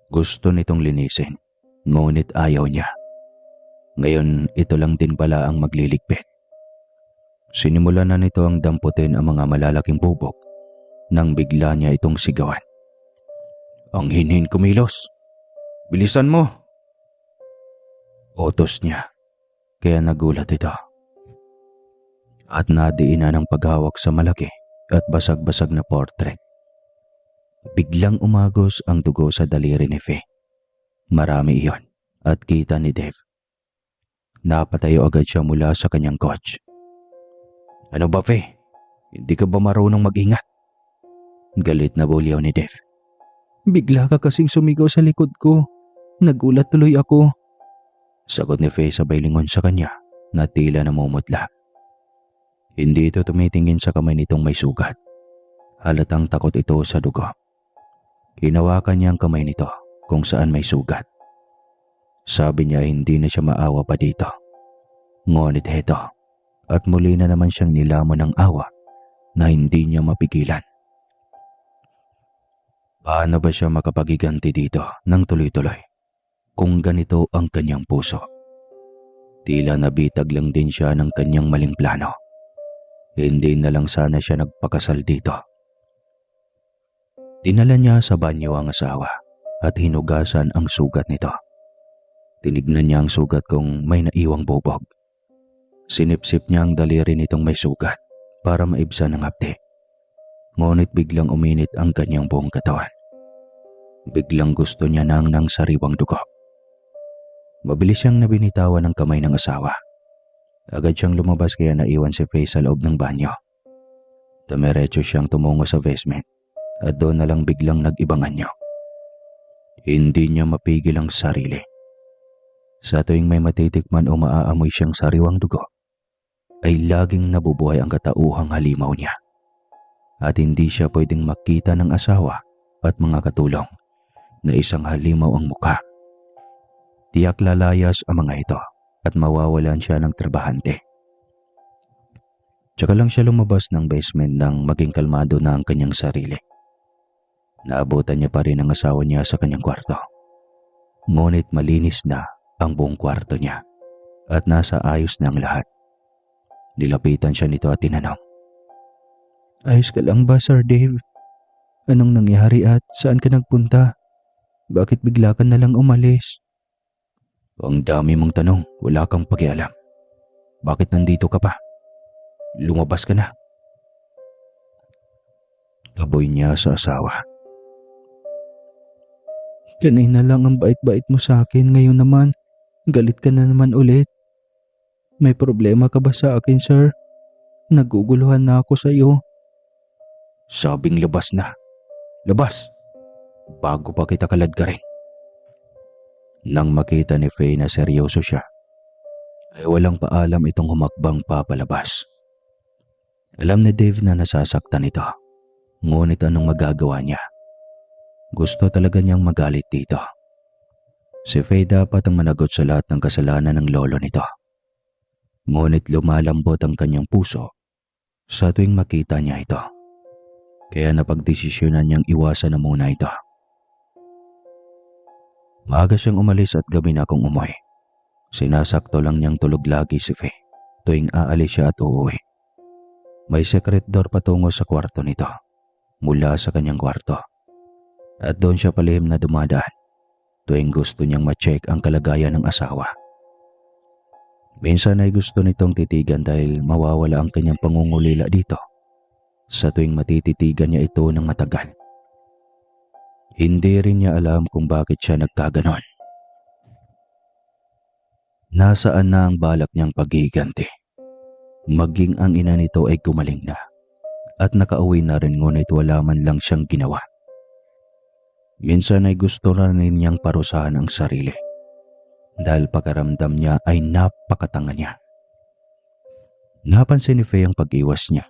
gusto nitong linisin, ngunit ayaw niya. Ngayon, ito lang din pala ang magliligpit. Sinimulan na nito ang damputin ang mga malalaking bubog nang bigla niya itong sigawan. Ang hinhin kumilos. Bilisan mo! Utos niya, kaya nagulat ito. At nadiinan ng paghawak sa malaki at basag-basag na portrait. Biglang umagos ang dugo sa daliri ni Faye. Marami iyon at kita ni Dave. Napatayo agad siya mula sa kanyang coach. Ano ba, Faye? Hindi ka ba marunong mag-ingat? Galit na bulyaw ni Dave. Bigla ka kasing sumigaw sa likod ko. Nagulat tuloy ako. Sagot ni Faye sabay lingon sa kanya na tila namumutla. Hindi ito tumitingin sa kamay nitong may sugat. Halatang takot ito sa dugo. Hinawakan niya ang kamay nito kung saan may sugat. Sabi niya hindi na siya maawa pa dito. Ngunit heto, at muli na naman siyang nilamon ng awa na hindi niya mapigilan. Paano ba siya makapagiganti dito ng tuloy-tuloy kung ganito ang kanyang puso? Tila nabitag lang din siya ng kanyang maling plano. Hindi na lang sana siya nagpakasal dito. Dinala niya sa banyo ang asawa at hinugasan ang sugat nito. Tinignan niya ang sugat kung may naiwang bubog. Sinipsip niya ang daliri nitong may sugat para maibsan ang hapdi. Ngunit biglang uminit ang kanyang buong katawan. Biglang gusto niya ng sariwang dugo. Mabilis siyang nabinitawan ng kamay ng asawa. Agad siyang lumabas kaya naiwan si Faye sa loob ng banyo. Dumiretso siyang tumungo sa basement at doon na lang biglang nag-ibang anyo. Hindi niya mapigil ang sarili. Sa tuwing may matitikman o maaamoy siyang sariwang dugo, ay laging nabubuhay ang katauhang halimaw niya. At hindi siya pwedeng makita ng asawa at mga katulong na isang halimaw ang mukha. Tiyak lalayas ang mga ito at mawawalan siya ng trabahante. Tsaka lang siya lumabas ng basement nang maging kalmado na ang kanyang sarili. Naabutan niya pa rin ang asawa niya sa kanyang kwarto. Ngunit malinis na ang buong kwarto niya at nasa ayos na ang lahat. Nilapitan siya nito at tinanong, Ayos ka lang ba, Sir Dave? Anong nangyari at saan ka nagpunta? Bakit bigla ka na lang umalis? "Ang dami mong tanong, wala kang pakialam. Bakit nandito ka pa? Lumabas ka na." Taboy niya sa asawa. Kanina lang ang bait-bait mo sa akin, ngayon naman, galit ka na naman ulit. May problema ka ba sa akin, sir? Naguguluhan na ako sa iyo. Sabing labas na. Labas! Bago pa kita kaladkarin. Nang makita ni Faye na seryoso siya, ay walang paalam itong humakbang papalabas. Alam ni Dave na nasasaktan ito, ngunit anong magagawa niya? Gusto talaga niyang magalit dito. Si Faye dapat ang managot sa lahat ng kasalanan ng lolo nito. Ngunit lumalambot ang kanyang puso sa tuwing makita niya ito. Kaya napagdesisyonan niyang iwasan na muna ito. Maaga siyang umalis at gabi na akong umuwi. Sinasakto lang niyang tulog lagi si Faye tuwing aalis siya at uuwi. May secret door patungo sa kwarto nito mula sa kanyang kwarto. At doon siya palihim na dumadaan tuwing gusto niyang ma-check ang kalagayan ng asawa. Minsan ay gusto nitong titigan dahil mawawala ang kanyang pangungulila dito sa tuwing matititigan niya ito ng matagal. Hindi rin niya alam kung bakit siya nagkaganon. Nasaan na ang balak niyang paghiganti? Maging ang ina nito ay gumaling na at nakauwi na rin, ngunit wala man lang siyang ginawa. Minsan ay gusto na rin niyang parusahan ang sarili dahil pakaramdam niya ay napakatanga niya. Napansin ni Faye ang pag-iwas niya.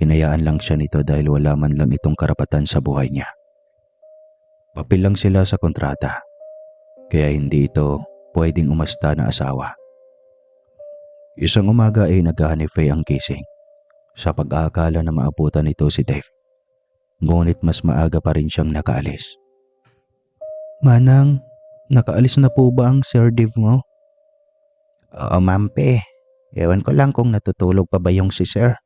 Hinayaan lang siya nito dahil wala man lang itong karapatan sa buhay niya. Papel lang sila sa kontrata, kaya hindi ito pwedeng umasta na asawa. Isang umaga ay nagahan ni Faye ang gising sa pag-aakala na maabutan nito si Dave. Ngunit mas maaga pa rin siyang nakaalis. Manang, nakaalis na po ba ang Sir Dave mo? Oo, Mampe. Ewan ko lang kung natutulog pa ba yung si Sir.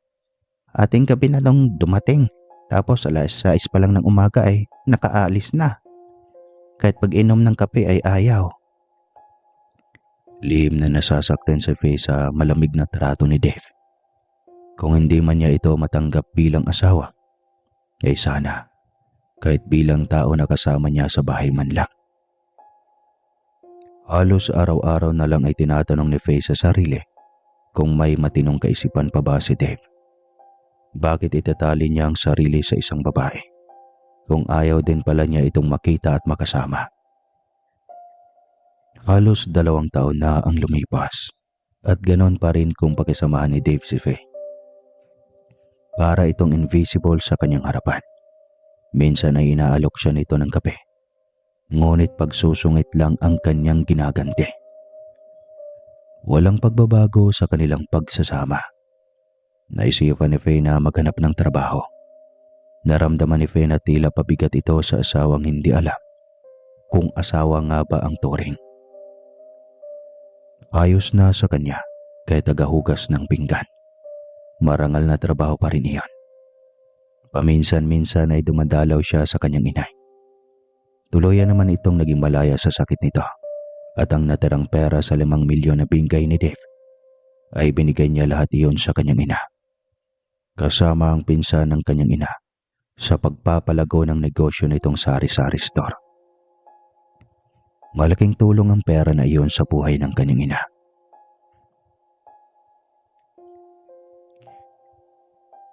Ating gabi na nung dumating. Tapos alas 6 pa lang ng umaga ay nakaalis na. Kahit pag-inom ng kape ay ayaw. Lihim na nasasaktan si Faye sa malamig na trato ni Dave. Kung hindi man niya ito matanggap bilang asawa, ay sana kahit bilang tao na kasama niya sa bahay man lang. Halos araw-araw na lang ay tinatanong ni Faye sa sarili kung may matinong kaisipan pa ba si Dave. Bakit itatali niya ang sarili sa isang babae kung ayaw din pala niya itong makita at makasama? Halos 2 taon na ang lumipas at ganon pa rin kung pakisamahan ni Dave si Faye. Para itong invisible sa kanyang harapan. Minsan ay inaalok siya nito ng kape, ngunit pagsusungit lang ang kanyang ginaganti. Walang pagbabago sa kanilang pagsasama. Naisipan ni Faye na maghanap ng trabaho. Naramdaman ni Faye na tila pabigat ito sa asawang hindi alam kung asawa nga ba ang turing. Ayos na sa kanya kahit tagahugas ng pinggan. Marangal na trabaho pa rin iyon. Paminsan-minsan ay dumadalaw siya sa kanyang inay. Tuluyan naman itong naging malaya sa sakit nito at ang natirang pera sa 5 milyon na binigay ni Dave ay binigay niya lahat iyon sa kanyang ina. Kasama ang pinsan ng kanyang ina sa pagpapalago ng negosyo nitong sari-sari store. Malaking tulong ang pera na iyon sa buhay ng kanyang ina.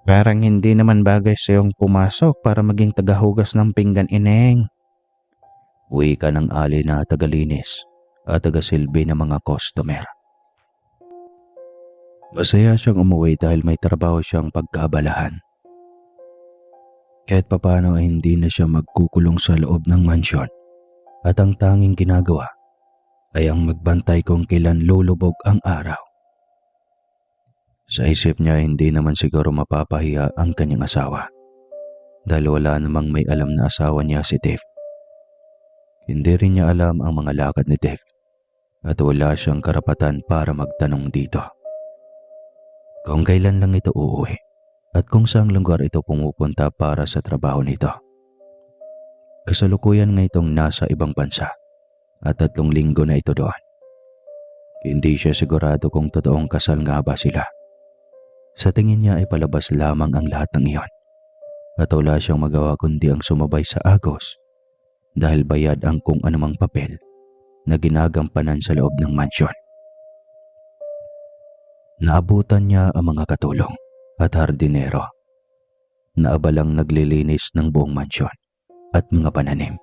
Parang hindi naman bagay sa iyong pumasok para maging tagahugas ng pinggan, Ineng. wika ng Ali na tagalinis at tagasilbi ng mga customer. Masaya siyang umuwi dahil may trabaho siyang pagkaabalahan. Kahit papano ay hindi na siya magkukulong sa loob ng mansyon at ang tanging ginagawa ay ang magbantay kung kailan lulubog ang araw. Sa isip niya hindi naman siguro mapapahiya ang kanyang asawa dahil wala namang may alam na asawa niya si Dave. Hindi rin niya alam ang mga lakad ni Dave at wala siyang karapatan para magtanong dito. Kung kailan lang ito uuwi at kung saang lugar ito pumupunta para sa trabaho nito. Kasalukuyan nga itong nasa ibang bansa at 3 linggo na ito doon. Hindi siya sigurado kung totoong kasal nga ba sila. Sa tingin niya ay palabas lamang ang lahat ng iyon at wala siyang magawa kundi ang sumabay sa agos dahil bayad ang kung anumang papel na ginagampanan sa loob ng mansyon. Naabutan niya ang mga katulong at hardinero na abalang naglilinis ng buong mansyon at mga pananim.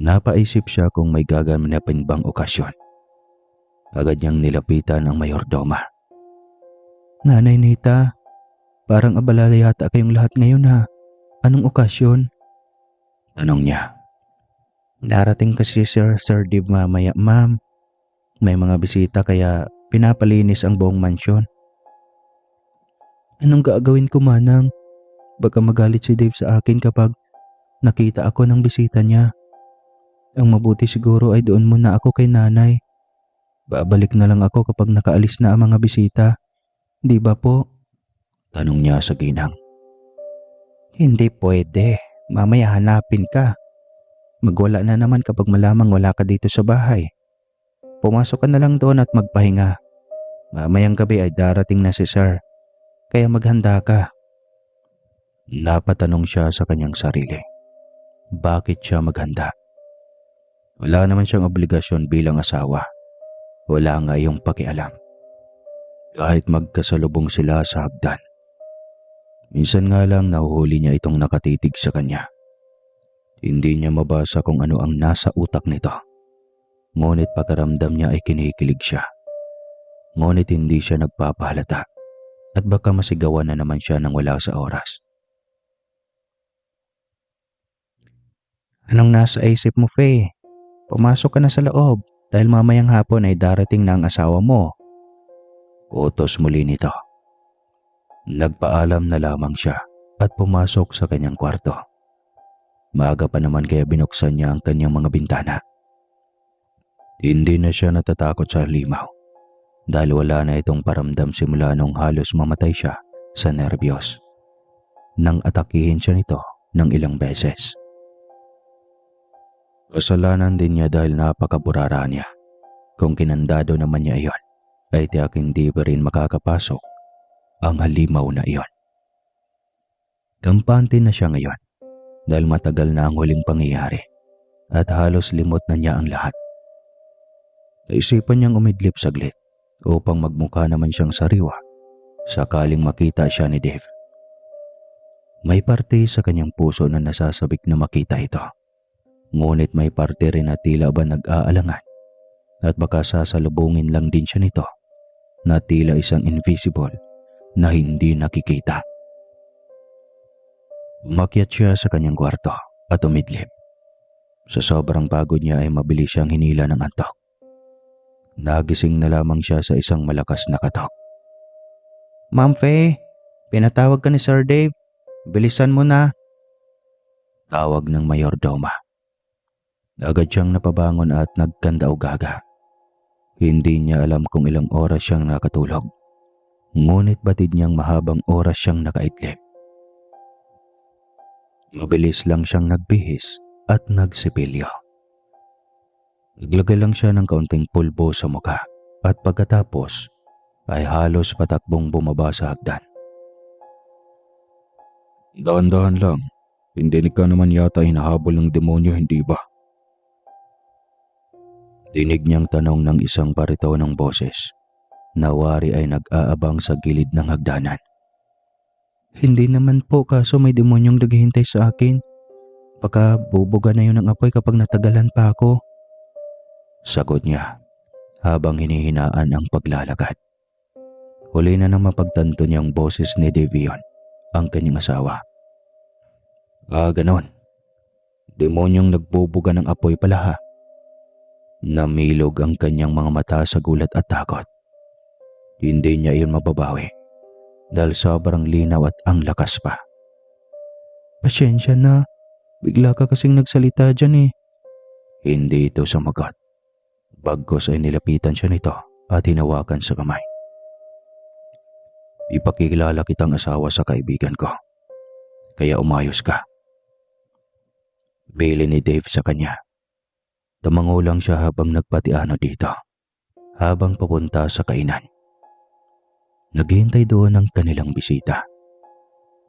Napaisip siya kung may gaganapin bang okasyon. Agad niyang nilapitan ang mayordoma. "Nanay Nita, parang abala yata kayong lahat ngayon ha. Anong okasyon?" Tanong niya. "Darating kasi Sir Dave mamaya, ma'am. May mga bisita kaya pinapalinis ang buong mansyon." "Anong gagawin ko, manang? Baka magalit si Dave sa akin kapag nakita ako ng bisita niya. Ang mabuti siguro ay doon muna ako kay nanay. Babalik na lang ako kapag nakaalis na ang mga bisita. Di ba po?" Tanong niya sa ginang. "Hindi pwede. Mamaya hanapin ka. Magwala na naman kapag malamang wala ka dito sa bahay. Pumasok ka na lang doon at magpahinga. Mamayang gabi ay darating na si Sir. Kaya maghanda ka." Napatanong siya sa kanyang sarili. Bakit siya maghanda? Wala naman siyang obligasyon bilang asawa. Wala nga iyong pakialam. Kahit magkasalubong sila sa hagdan. Minsan nga lang nahuhuli niya itong nakatitig sa kanya. Hindi niya mabasa kung ano ang nasa utak nito. Ngunit pakiramdam niya ay kinikilig siya. Ngunit hindi siya nagpapahalata at baka masigawan na naman siya nang wala sa oras. Anong nasa isip mo, Faye? Pumasok ka na sa loob dahil mamayang hapon ay darating na ang asawa mo. Utos muli nito. Nagpaalam na lamang siya at pumasok sa kanyang kwarto. Maaga pa naman kaya binuksan niya ang kanyang mga bintana. Hindi na siya natatakot sa limaw dahil wala na itong paramdam simula nung halos mamatay siya sa nerbiyos nang atakihin siya nito ng ilang beses. Kasalanan din niya dahil napakaburara niya. Kung kinandado naman niya iyon, ay tiyak hindi pa rin makakapasok ang halimaw na iyon. Kampante na siya ngayon dahil matagal na ang huling pangyayari at halos limot na niya ang lahat. Naisipan niyang umidlip saglit upang magmukha naman siyang sariwa sakaling makita siya ni Dave. May parte sa kanyang puso na nasasabik na makita ito. Ngunit may parte rin na tila ba nag-aalangan at baka sasalubungin lang din siya nito na tila isang invisible na hindi nakikita. Umakyat siya sa kanyang kwarto at umidlip. Sa sobrang pagod niya ay mabilis siyang hinila ng antok. Nagising na lamang siya sa isang malakas na katok. Ma'am Faye, pinatawag ka ni Sir Dave. Bilisan mo na. Tawag ng mayordoma. Agad siyang napabangon at nagkandaugaga. Hindi niya alam kung ilang oras siyang nakatulog. Ngunit batid niyang mahabang oras siyang nakaidlip. Mabilis lang siyang nagbihis at nagsipilyo. Naglagay lang siya ng kaunting pulbo sa mukha at pagkatapos ay halos patakbong bumaba sa hagdan. Dahan-dahan lang. Hindi ka naman yata hinahabol ng demonyo, hindi ba? Dinig niyang tanong ng isang parito ng boses na wari ay nag-aabang sa gilid ng hagdanan. Hindi naman po, kaso may demonyong naghihintay sa akin. baka bubuga na yun ng apoy kapag natagalan pa ako. Sagot niya habang hinihinaan ang paglalakad. Huli na nang mapagtanto niyang boses ni Devion, ang kanyang asawa. Ganon. Demonyong nagbubuga ng apoy pala ha. Namilog ang kanyang mga mata sa gulat at takot. Hindi niya iyon mababawi dahil sobrang linaw at ang lakas pa. Pasensya na. Bigla ka kasing nagsalita dyan eh. Hindi ito sumagot. Bagkos ay nilapitan siya nito at hinawakan sa kamay. Ipakikilala kitang asawa sa kaibigan ko. Kaya umayos ka. Bili ni Dave sa kanya. Tumango lang siya habang nagpatiano dito. Habang papunta sa kainan. Naghihintay doon ang kanilang bisita.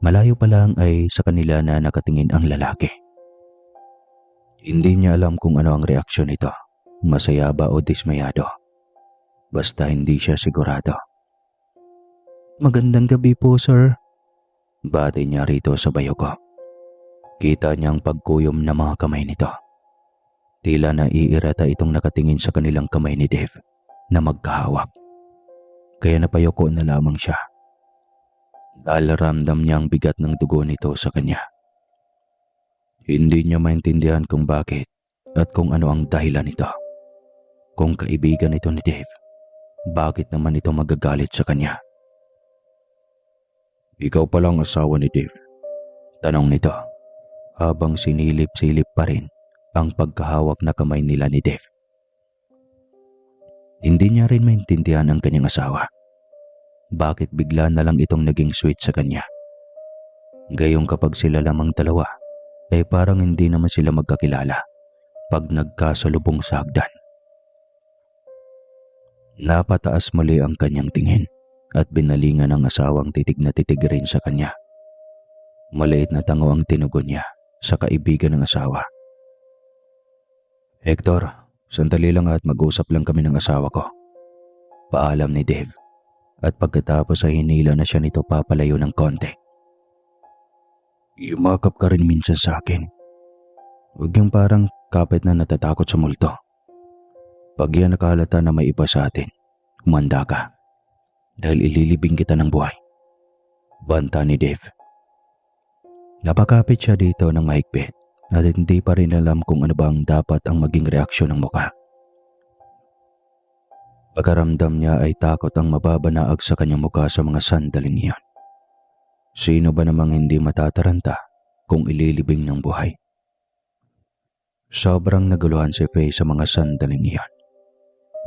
Malayo pa lang ay sa kanila na nakatingin ang lalaki. Hindi niya alam kung ano ang reaksyon nito. Masaya ba o dismayado. Basta hindi siya sigurado. Magandang gabi po, sir. Bati niya rito sa bayo ko. Kita niyang pagkuyom na mga kamay nito. Tila naiirata itong nakatingin sa kanilang kamay ni Dave na magkahawak. Kaya napayoko na lamang siya. Dahil ramdam niya ang bigat ng dugo nito sa kanya. Hindi niya maintindihan kung bakit at kung ano ang dahilan nito. Kung kaibigan ito ni Dave, bakit naman ito magagalit sa kanya? Ikaw palang asawa ni Dave? Tanong nito habang sinilip-silip pa rin ang pagkahawak na kamay nila ni Dave. Hindi niya rin maintindihan ang kanyang asawa. Bakit bigla na lang itong naging sweet sa kanya? Gayong kapag sila lamang dalawa, ay parang hindi naman sila magkakilala pag nagkasalubong sa hagdan. Napataas muli ang kanyang tingin at binalingan ng asawang titig na titig rin sa kanya. Maliit na tango ang tinugon niya sa kaibigan ng asawa. Hector, sandali lang at mag-usap lang kami ng asawa ko. Paalam ni Dave at pagkatapos ay hinila na siya nito papalayo ng konti. Yumakap ka rin minsan sa akin. Huwag yung parang kapit na natatakot sa multo. Pag yan nakahalata na may iba sa atin, humanda ka. Dahil ililibing kita ng buhay. Banta ni Dave. Napakapit siya dito ng mahigpit at hindi pa rin alam kung ano bang dapat ang maging reaksyon ng mukha. Pagkaramdam niya ay takot ang mababanaag sa kanyang mukha sa mga sandaling iyon. Sino ba namang hindi matataranta kung ililibing ng buhay? Sobrang naguluhan si Faye sa mga sandaling iyon.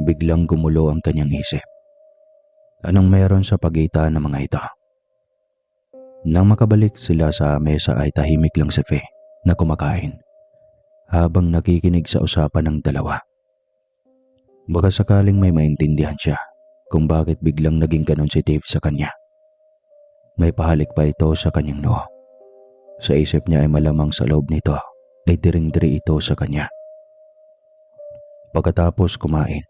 Biglang gumulo ang kanyang isip. Anong meron sa pagitan ng mga ito? Nang makabalik sila sa mesa ay tahimik lang si Faye na kumakain habang nakikinig sa usapan ng dalawa. Baka sakaling may maintindihan siya kung bakit biglang naging ganon si Dave sa kanya. May pahalik pa ito sa kanyang noo. Sa isip niya ay malamang sa loob nito ay diring-diri ito sa kanya. Pagkatapos kumain,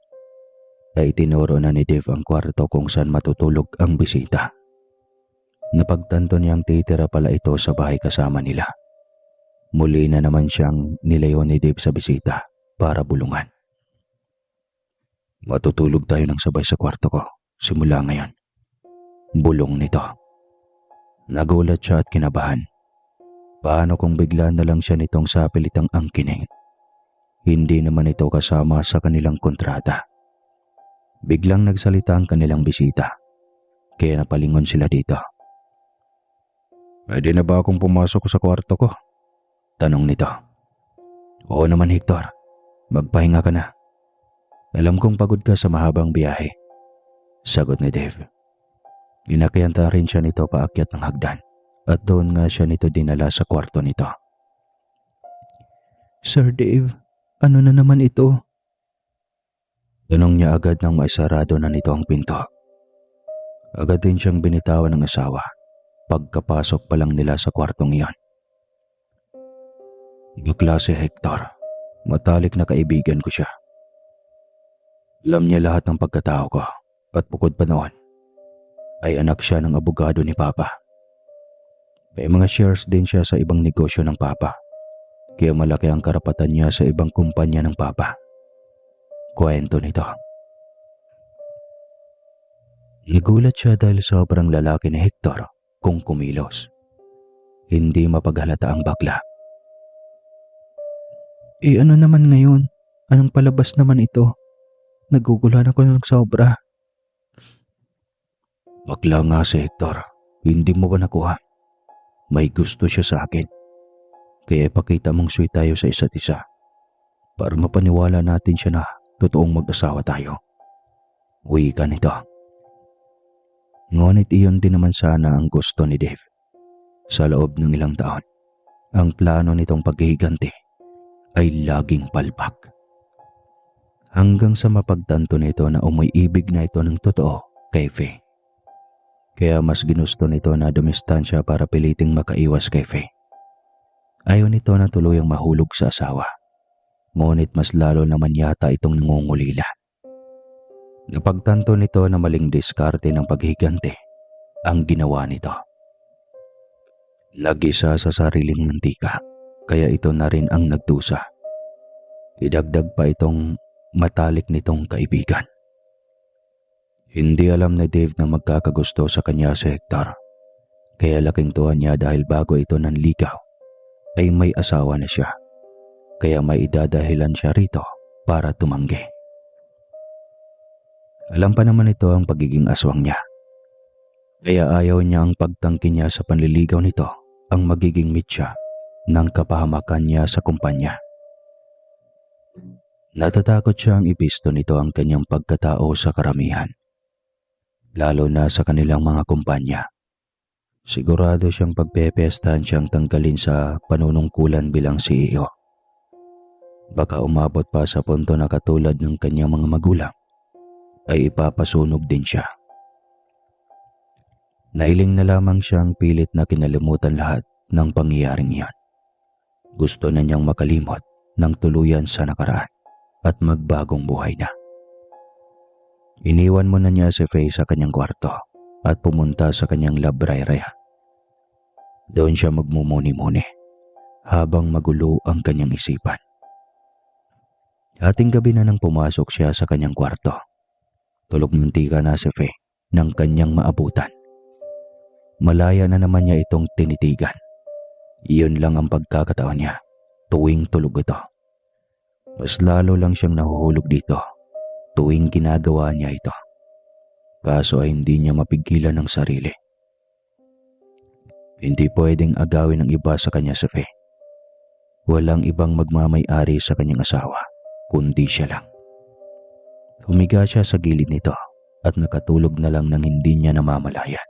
ay itinuro na ni Dave ang kwarto kung saan matutulog ang bisita. Napagtanto niyang titira pala ito sa bahay kasama nila. Muli na naman siyang nilayo ni Dave sa bisita para bulungan. Matutulog tayo ng sabay sa kwarto ko simula ngayon. Bulong nito. Nagulat siya at kinabahan. Paano kung bigla na lang siya nitong sapilitang angkinin? Hindi naman ito kasama sa kanilang kontrata. Biglang nagsalita ang kanilang bisita, kaya napalingon sila dito. Pwede na ba akong pumasok sa kwarto ko? Tanong nito. Oo naman Hector, magpahinga ka na. Alam kong pagod ka sa mahabang biyahe. Sagot ni Dave. Inakyanta rin siya nito paakyat ng hagdan at doon nga siya nito dinala sa kwarto nito. Sir Dave, ano na naman ito? Tanong niya agad nang maisarado na nito ang pinto. Agad din siyang binitawan ng asawa pagkapasok pa lang nila sa kwartong iyon. Bakla si Hector, matalik na kaibigan ko siya. Alam niya lahat ng pagkatao ko at bukod pa noon ay anak siya ng abogado ni Papa. May mga shares din siya sa ibang negosyo ng Papa. kaya malaki ang karapatan niya sa ibang kumpanya ng papa. Kwento nito. Nagulat siya dahil sobrang lalaki ni Hector kung kumilos. Hindi mapaghalata ang bakla. Ano naman ngayon? Anong palabas naman ito? Naguguluhan ako ng sobra. Bakla nga si Hector. Hindi mo ba nakuha? May gusto siya sa akin. Kaya ipakita mong sweet tayo sa isa't isa para mapaniwala natin siya na totoong mag-asawa tayo. Uwi ka nito. Ngunit iyon din naman sana ang gusto ni Dave. Sa loob ng ilang taon, ang plano nitong paghihiganti ay laging palpak. Hanggang sa mapagtanto nito na umiibig na ito ng totoo kay Faye. Kaya mas ginusto nito na dumistansya para piliting makaiwas kay Faye. Ayaw nito na tuluyang mahulog sa asawa. Ngunit mas lalo naman yata itong nangungulila. Napagtanto nito na maling diskarte ng paghiganti ang ginawa nito. Nag-isa sa sariling mantika, kaya ito na rin ang nagdusa. Idagdag pa itong matalik nitong kaibigan. Hindi alam ni Dave na magkakagusto sa kanya si Hector. Kaya laking tuwa niya dahil bago ito nanligaw ay may asawa na siya. Kaya may idadahilan siya rito para tumanggi. Alam pa naman ito ang pagiging aswang niya. Kaya ayaw niya ang pagtangki niya sa panliligaw nito ang magiging mitya ng kapahamakan niya sa kumpanya. Natatakot siyang ibisto nito ang kanyang pagkatao sa karamihan. Lalo na sa kanilang mga kumpanya. Sigurado siyang pagpepestahan siyang tanggalin sa panunungkulan bilang CEO. Baka umabot pa sa punto na katulad ng kanyang mga magulang ay ipapasunog din siya. Nailing na lamang siyang pilit na kinalimutan lahat ng pangyayaring iyan. Gusto na niyang makalimot ng tuluyan sa nakaraan at magbagong buhay na. Iniwan mo na niya si Faye sa kanyang kwarto at pumunta sa kanyang labrayra. Doon siya magmumuni-muni habang magulo ang kanyang isipan. Ating gabi na nang pumasok siya sa kanyang kwarto. Tulog muntika na si Faye ng kanyang maabutan. Malaya na naman niya itong tinitigan. Iyon lang ang pagkakataon niya tuwing tulog ito. Mas lalo lang siyang nahuhulog dito tuwing ginagawa niya ito. Kaso ay hindi niya mapigilan ng sarili. Hindi pwedeng agawin ng iba sa kanya si Faye. Walang ibang magmamay-ari sa kanyang asawa, kundi siya lang. Humiga siya sa gilid nito at nakatulog na lang nang hindi niya namamalayan.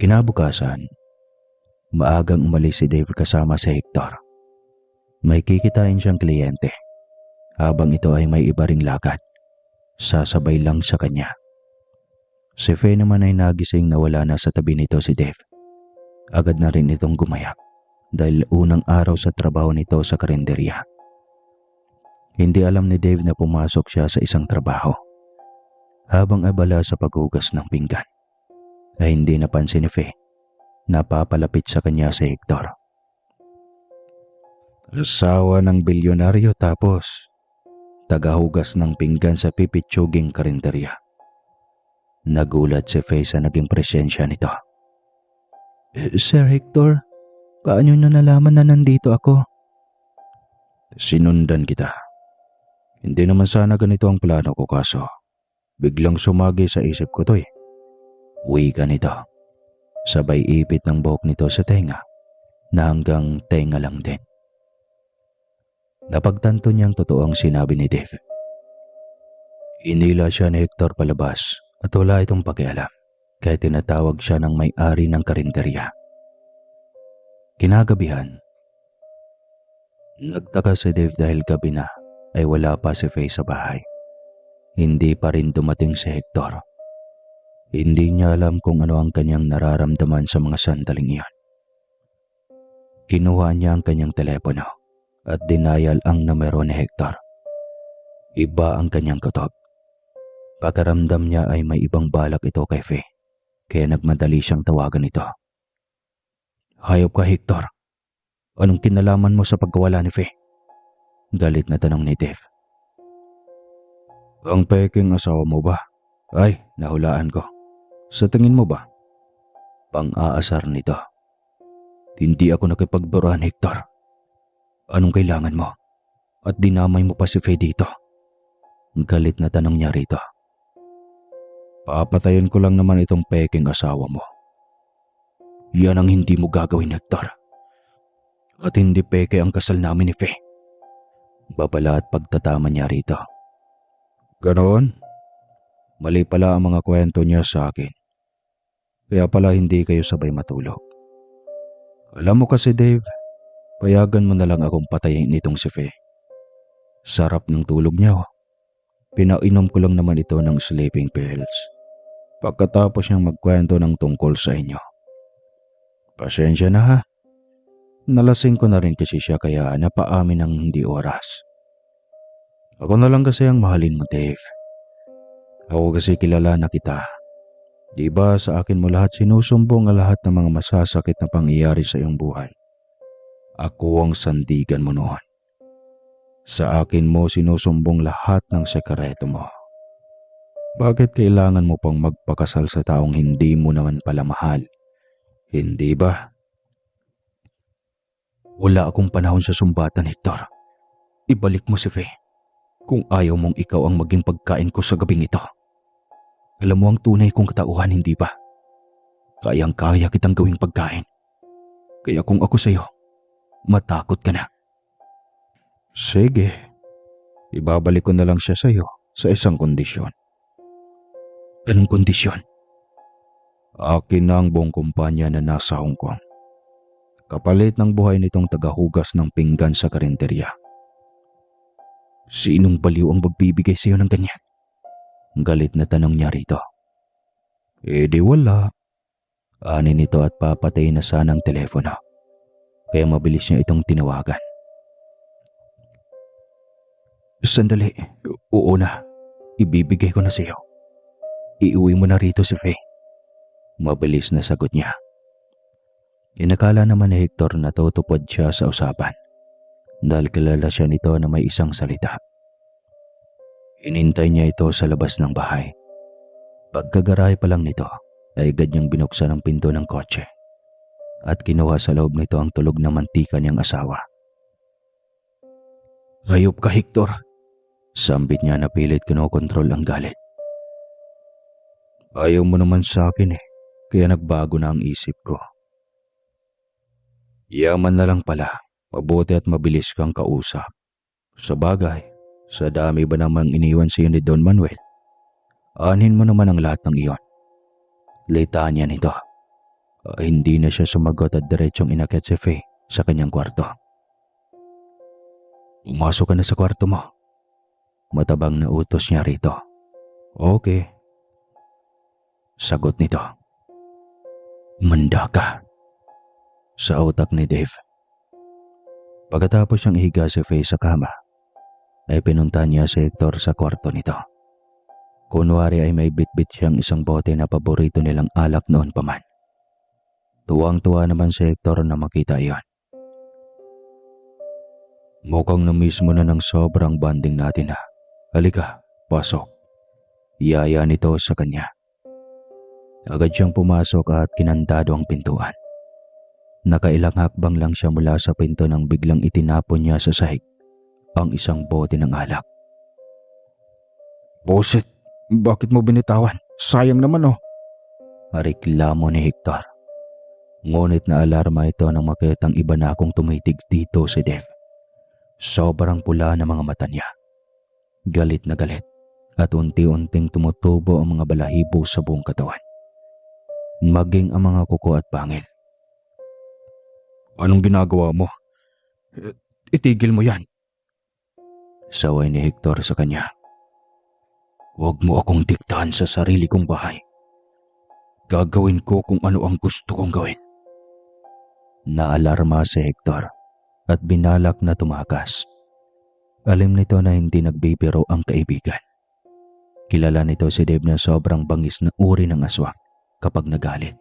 Kinabukasan, maagang umalis si Dave kasama si Hector. May kikitain siyang kliyente. Habang ito ay may iba ring lakad, sasabay lang sa kanya. Si Faye naman ay nagising na wala na sa tabi nito si Dave. Agad na rin itong gumayak dahil unang araw sa trabaho nito sa karinderya. Hindi alam ni Dave na pumasok siya sa isang trabaho. Habang abala sa paghugas ng pinggan, ay hindi napansin ni Faye na papalapit sa kanya si Hector. Asawa ng bilyonaryo tapos tagahugas ng pinggan sa pipitsuging karinderya. Nagulat si Faye sa naging presensya nito. Sir Hector, paano nyo nalaman na nandito ako? Sinundan kita. Hindi naman sana ganito ang plano ko kaso biglang sumagi sa isip ko to . Uwi ka nito. Sabay ipit ng buhok nito sa tenga na hanggang tenga lang din. Napagtanto niyang totoo ang sinabi ni Dave. Inila siya ni Hector palabas at wala itong pakialam kaya tinatawag siya ng may-ari ng karinderya. Kinagabihan, nagtaka si Dave dahil gabi na ay wala pa si Faye sa bahay. Hindi pa rin dumating si Hector. Hindi niya alam kung ano ang kanyang nararamdaman sa mga sandaling iyon. Kinuha niya ang kanyang telepono at dinayal ang numero ni Hector. Iba ang kanyang kutob. Pakaramdam niya ay may ibang balak ito kay Faye, kaya nagmadali siyang tawagan ito. Hayop ka, Hector. Anong kinalaman mo sa pagkawala ni Faye? Galit na tanong ni Dave. Ang peking asawa mo ba? Ay, nahulaan ko. Sa tingin mo ba? Pang-aasar nito. Hindi ako nakipagburuan, Hector. Anong kailangan mo? At dinamay mo pa si Faye dito. Galit na tanong niya rito. Papatayin ko lang naman itong peking asawa mo. Yan ang hindi mo gagawin, Hector. At hindi peke ang kasal namin ni Faye. Babala at pagtatama niya rito. Ganoon? Mali pala ang mga kwento niya sa akin. Kaya pala hindi kayo sabay matulog. Alam mo kasi, Dave, payagan mo na lang akong patayin nitong si Faye. Sarap ng tulog niya, oh. Pinainom ko lang naman ito ng sleeping pills. Pagkatapos niyang magkwento ng tungkol sa inyo. Pasensya na, ha. Nalasing ko na rin kasi siya kaya napaamin ng hindi oras. Ako na lang kasi ang mahalin mo, Dave. Ako kasi kilala na kita. Diba sa akin mo lahat sinusumbong ang lahat ng mga masasakit na pangyayari sa iyong buhay. Ako ang sandigan mo noon. Sa akin mo sinusumbong lahat ng sekreto mo. Bakit kailangan mo pang magpakasal sa taong hindi mo naman pala mahal? Hindi ba? Wala akong panahon sa sumbatan, Hector. Ibalik mo si Faye. Kung ayaw mong ikaw ang maging pagkain ko sa gabing ito. Alam mo ang tunay kong katauhan, hindi ba? Kayang-kaya kitang gawing pagkain. Kaya kung ako sa'yo, matakot ka na. Sige, ibabalik ko na lang siya sa'yo sa isang kondisyon. Anong kondisyon? Akin na ang buong kumpanya na nasa Hong Kong. Kapalit ng buhay nitong tagahugas ng pinggan sa karinderya. Sinong baliw ang magbibigay sa'yo ng ganyan? Galit na tanong niya rito. Di wala. Ani nito at papatay na sana ang telepono. Kaya mabilis niya itong tinawagan. Sandali, oo na. Ibibigay ko na sa'yo. Iuwi mo na rito si Faye. Mabilis na sagot niya. Inakala naman ni Hector na tutupad siya sa usapan dahil kilala siya nito na may isang salita. Inintay niya ito sa labas ng bahay. Pagkagarahe pa lang nito ay agad niyang binuksan ang pinto ng kotse at kinuha sa loob nito ang tulog na mantika niyang asawa. Hayop ka, Hector! Sambit niya na pilit kinokontrol ang galit. Ayaw mo naman sa akin kaya nagbago na ang isip ko. Yaman na lang pala, mabuti at mabilis kang kausap. Sa bagay, sa dami ba namang iniwan sa iyo ni Don Manuel? Aanhin mo naman ang lahat ng iyon. Litanya nito. Hindi na siya sumagot at diretsong inakyat si Faye sa kanyang kwarto. Umasok ka na sa kwarto mo. Matabang na utos niya rito. Okay. Sagot nito. Manda ka. Sa utak ni Dave. Pagkatapos niyang ihiga si Faye sa kama, ay pinunta niya si Hector sa kwarto nito. Kunwari ay may bitbit siyang isang bote na paborito nilang alak noon pa man. Tuwang-tuwa naman si Hector na makita iyon. Mukhang na-miss mo na ng sobrang bonding natin ha. Halika, pasok. Iyaya nito sa kanya. Agad siyang pumasok at kinandado ang pintuan. Nakailang hakbang lang siya mula sa pinto nang biglang itinapon niya sa sahig ang isang bote ng alak. Boset, bakit mo binitawan? Sayang naman oh. Reklamo ni Hector. Ngunit naalarma ito nang makitang iba na akong tumitig dito si Dave. Sobrang pula ng mga mata niya. Galit na galit at unti-unting tumutubo ang mga balahibo sa buong katawan. Maging ang mga kuko at pangil. Anong ginagawa mo? Itigil mo yan. Saway ni Hector sa kanya. Huwag mo akong diktahan sa sarili kong bahay. Gagawin ko kung ano ang gusto kong gawin. Naalarma si Hector at binalak na tumakas. Alim nito na hindi nagbibiro ang kaibigan. Kilala nito si Dave na sobrang bangis na uri ng aswang kapag nagalit.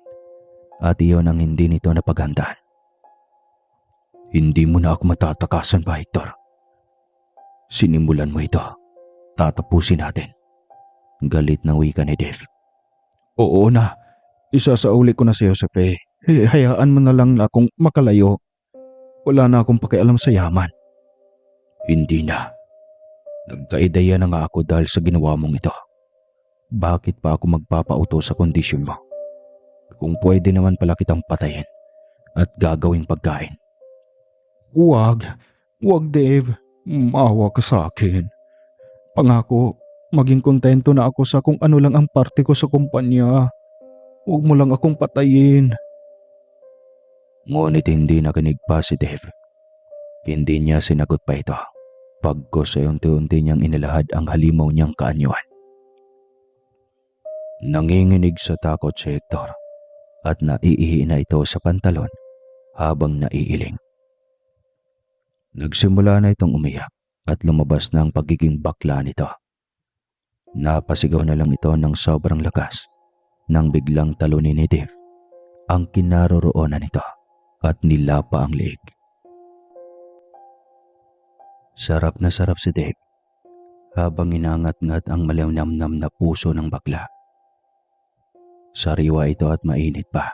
At iyon ang hindi nito napaghandaan. Hindi mo na ako matatakasan pa, Hector. Sinimulan mo ito. Tatapusin natin. Galit na wika ni Dave. Oo na. Isasauli ko na si Josepe. Hayaan mo na lang na akong makalayo. Wala na akong pakialam sa yaman. Hindi na. Nagkaideya na nga ako dahil sa ginawa mong ito. Bakit pa ako magpapauto sa kondisyon mo? Kung pwede naman pala kitang patayin at gagawing pagkain. Huwag Dave. Maawa ka sa akin. Pangako, maging kontento na ako sa kung ano lang ang parte ko sa kumpanya. Huwag mo lang akong patayin. Ngunit hindi nakinig pa si Dave. Hindi niya sinagot pa ito. Pagkos ay unti-unti niyang inilahad ang halimaw niyang kaanyuan. Nanginginig sa takot si Hector at naiihi na ito sa pantalon habang naiiling. Nagsimula na itong umiyak at lumabas na ang pagiging bakla nito. Napasigaw na lang ito ng sobrang lakas nang biglang talunin ni Dave ang kinaroroonan nito at nilapa ang leeg. Sarap na sarap si Dave habang inangat-ngat ang malinamnam na puso ng bakla. Sariwa ito at mainit pa,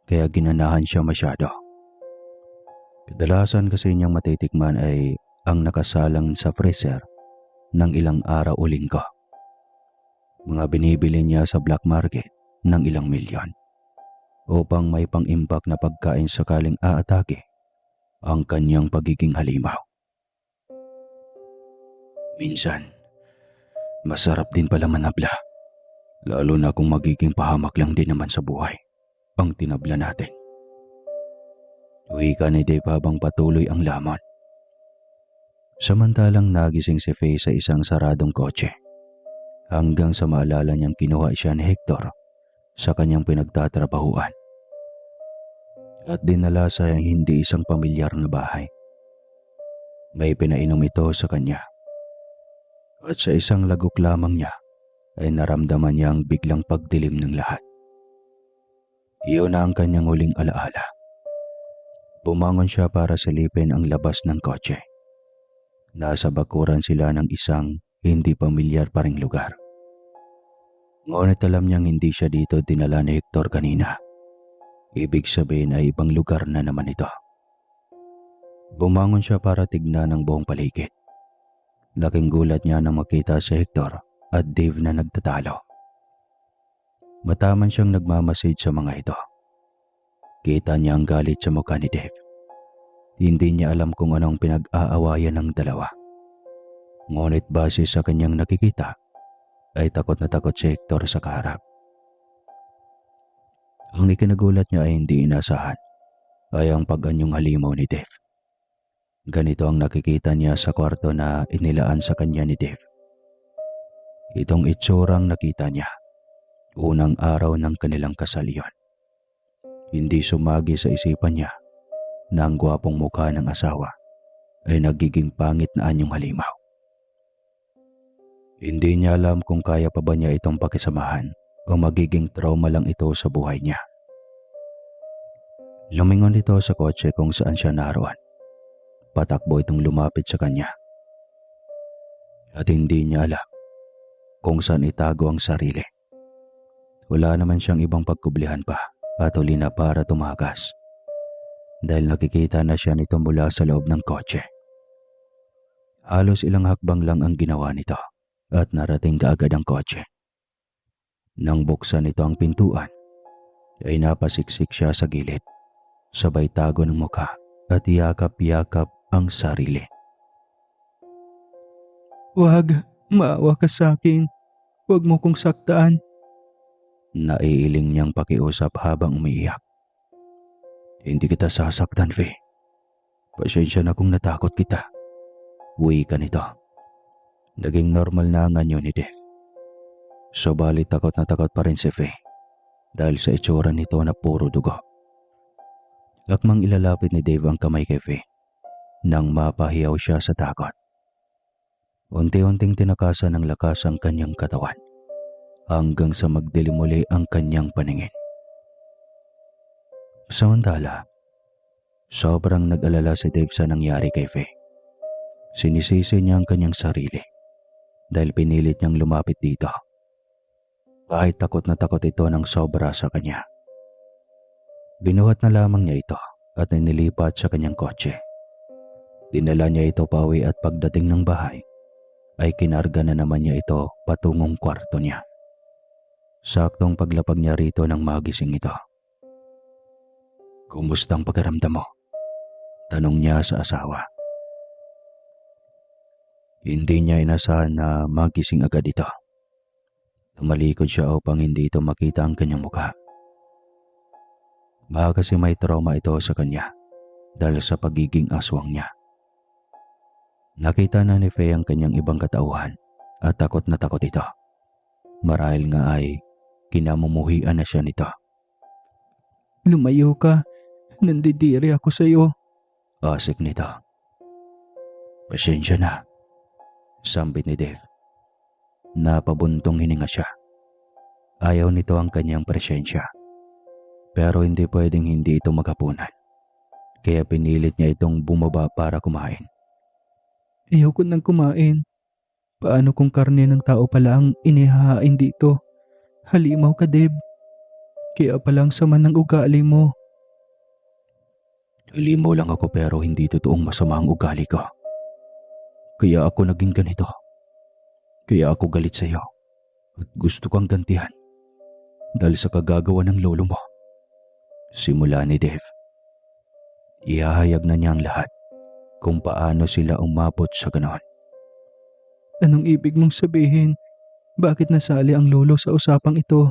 kaya ginanahan siya masyado. Kadalasan kasi niyang matitikman ay ang nakasalang sa freezer ng ilang araw o linggo. Mga binibili niya sa black market ng ilang milyon upang may pang-imbak na pagkain sakaling aatake ang kanyang pagiging halimaw. Minsan, masarap din pala manabla, lalo na kung magiging pahamak lang din naman sa buhay ang tinabla natin. Wika ni Dave habang patuloy ang lamon. Samantalang nagising si Faye sa isang saradong kotse hanggang sa maalala niyang kinuha siya ni Hector sa kanyang pinagtatrabahuan at dinala sa hindi isang pamilyar na bahay. May pinainom ito sa kanya at sa isang lagok lamang niya ay naramdaman niya ang biglang pagdilim ng lahat. Iyon na ang kanyang huling alaala. Bumangon siya para silipin ang labas ng kotse. Nasa bakuran sila ng isang hindi pamilyar pa ring lugar. Ngunit alam niyang hindi siya dito dinala ni Hector kanina. Ibig sabihin ay ibang lugar na naman ito. Bumangon siya para tignan ang buong paligid. Laking gulat niya nang makita si Hector at Dave na nagtatalo. Mataman siyang nagmamasid sa mga ito. Kita niya ang galit sa mukha ni Dave. Hindi niya alam kung anong pinag-aawayan ng dalawa. Ngunit base sa kanyang nakikita, ay takot na takot si Hector sa kaharap. Ang ikinagulat niya ay hindi inasahan, ay ang pag-anyong halimaw ni Dave. Ganito ang nakikita niya sa kwarto na inilaan sa kanya ni Dave. Itong itsurang nakita niya, unang araw ng kanilang kasal iyon. Hindi sumagi sa isipan niya na ang gwapong mukha ng asawa ay nagiging pangit na anyong halimaw. Hindi niya alam kung kaya pa ba niya itong pakisamahan o magiging trauma lang ito sa buhay niya. Lumingon ito sa kotse kung saan siya naroon. Patakbo itong lumapit sa kanya. At hindi niya alam kung saan itago ang sarili. Wala naman siyang ibang pagkublihan pa at huli na para tumakas. Dahil nakikita na siya nito mula sa loob ng kotse. Halos ilang hakbang lang ang ginawa nito at narating kaagad ang kotse. Nang buksan nito ang pintuan, ay napasiksik siya sa gilid, sabay tago ng mukha at yakap-yakap ang sarili. Wag, maawa ka sa akin. Huwag mo kong saktaan. Naiiling niyang pakiusap habang umiiyak. Hindi kita sasaktan, Faye. Pasensya na kung natakot kita. Uwi ka nito. Naging normal na ang anyo ni Dave. Subalit takot na takot pa rin si Faye dahil sa itsura nito na puro dugo. Akmang ilalapit ni Dave ang kamay kay Faye nang mapahiyaw siya sa takot. Unti-unting tinakasan ng lakas ang kanyang katawan hanggang sa magdilim muli ang kanyang paningin. Samantala, Sobrang nag-alala si Dave sa nangyari kay Faye. Sinisisi niya ang kanyang sarili dahil pinilit niyang lumapit dito. Kahit takot na takot ito ng sobra sa kanya. Binuhat na lamang niya ito at inilipat sa kanyang kotse. Dinala niya ito pauwi at pagdating ng bahay ay kinarga na naman niya ito patungong kwarto niya. Saktong paglapag niya rito nang magising ito. "Kumusta ang pakiramdam mo?" tanong niya sa asawa. Hindi niya inasahan na magising agad ito. Tumalikod siya upang hindi ito makita ang kanyang mukha. Baka kasi may trauma ito sa kanya dahil sa pagiging aswang niya. Nakita na ni Faye ang kanyang ibang katauhan at takot na takot ito. Marahil nga ay kinamumuhian na siya nito. Lumayo ka. Nandidiri ako sa iyo. Asik nito. "Pasensya na," sambit ni Dave. Napabuntong hininga siya. Ayaw nito ang kanyang presensya. Pero hindi pwedeng hindi ito maghapunan. Kaya pinilit niya itong bumaba para kumain. Ayaw ko nang kumain. Paano kung karne ng tao pala ang inihahain dito? Halimaw ka, Deb. Kaya palang sama ng ugali mo. Halimaw lang ako pero hindi totoong masama ang ugali ko. Kaya ako naging ganito. Kaya ako galit sa iyo at gusto kang gantihan dahil sa kagagawa ng lolo mo. Simula ni Dave. Ihahayag na niya ang lahat kung paano sila umabot sa ganon. Anong ibig mong sabihin? Bakit nasali ang lolo sa usapang ito?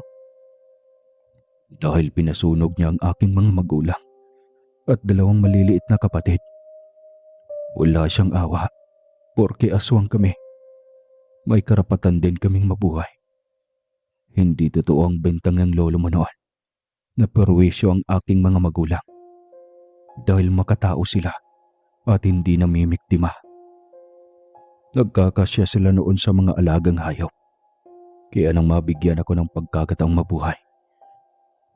Dahil pinasunog niya ang aking mga magulang at dalawang maliliit na kapatid. Wala siyang awa porke aswang kami. May karapatan din kaming mabuhay. Hindi totoo ang bentang ng lolo mo noon na perwisyo ang aking mga magulang. Dahil makatao sila at hindi namimiktima. Nagkakasya sila noon sa mga alagang hayop. Kaya nang mabigyan ako ng pagkakataong mabuhay,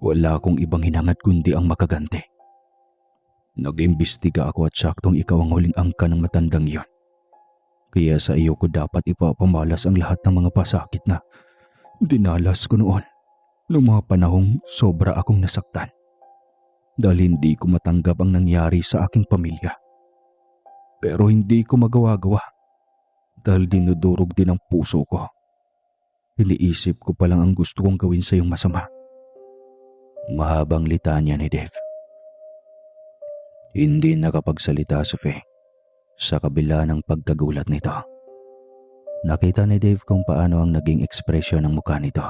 wala akong ibang hinangad kundi ang makaganti. Nag-imbestiga ako at saktong ikaw ang huling angka ng matandang iyon. Kaya sa iyo ko dapat ipapamalas ang lahat ng mga pasakit na dinalas ko noon. Noong mga panahong sobra akong nasaktan. Dahil hindi ko matanggap ang nangyari sa aking pamilya. Pero hindi ko magawa-gawa. Dahil dinudurog din ang puso ko. Iniisip ko pa lang ang gusto kong gawin sa iyong masama. Mahabang litanya ni Dave. Hindi nakapagsalita si Faye sa kabila ng pagkagulat nito. Nakita ni Dave kung paano ang naging ekspresyon ng mukha nito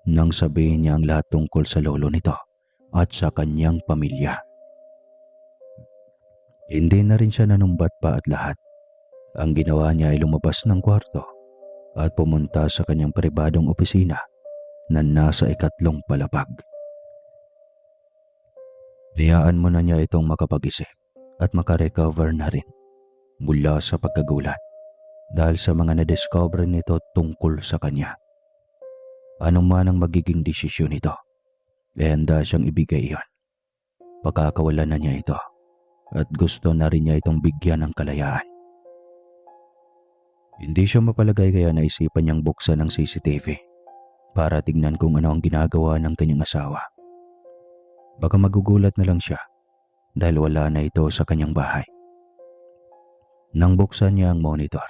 nang sabihin niya ang lahat tungkol sa lolo nito at sa kanyang pamilya. Hindi na rin siya nanumbat pa at lahat. Ang ginawa niya ay lumabas ng kwarto at pumunta sa kanyang pribadong opisina na nasa 3 palapag. Hayaan mo na niya itong makapag-isip at makarecover na rin mula sa pagkagulat dahil sa mga nadiscover nito tungkol sa kanya. Ano man ang magiging desisyon nito, handa siyang ibigay iyon. Pagkakawalan na niya ito at gusto na rin niya itong bigyan ng kalayaan. Hindi siya mapalagay kaya naisipan niyang buksan ang CCTV para tignan kung ano ang ginagawa ng kanyang asawa. Baka magugulat na lang siya dahil wala na ito sa kanyang bahay. Nang buksan niya ang monitor,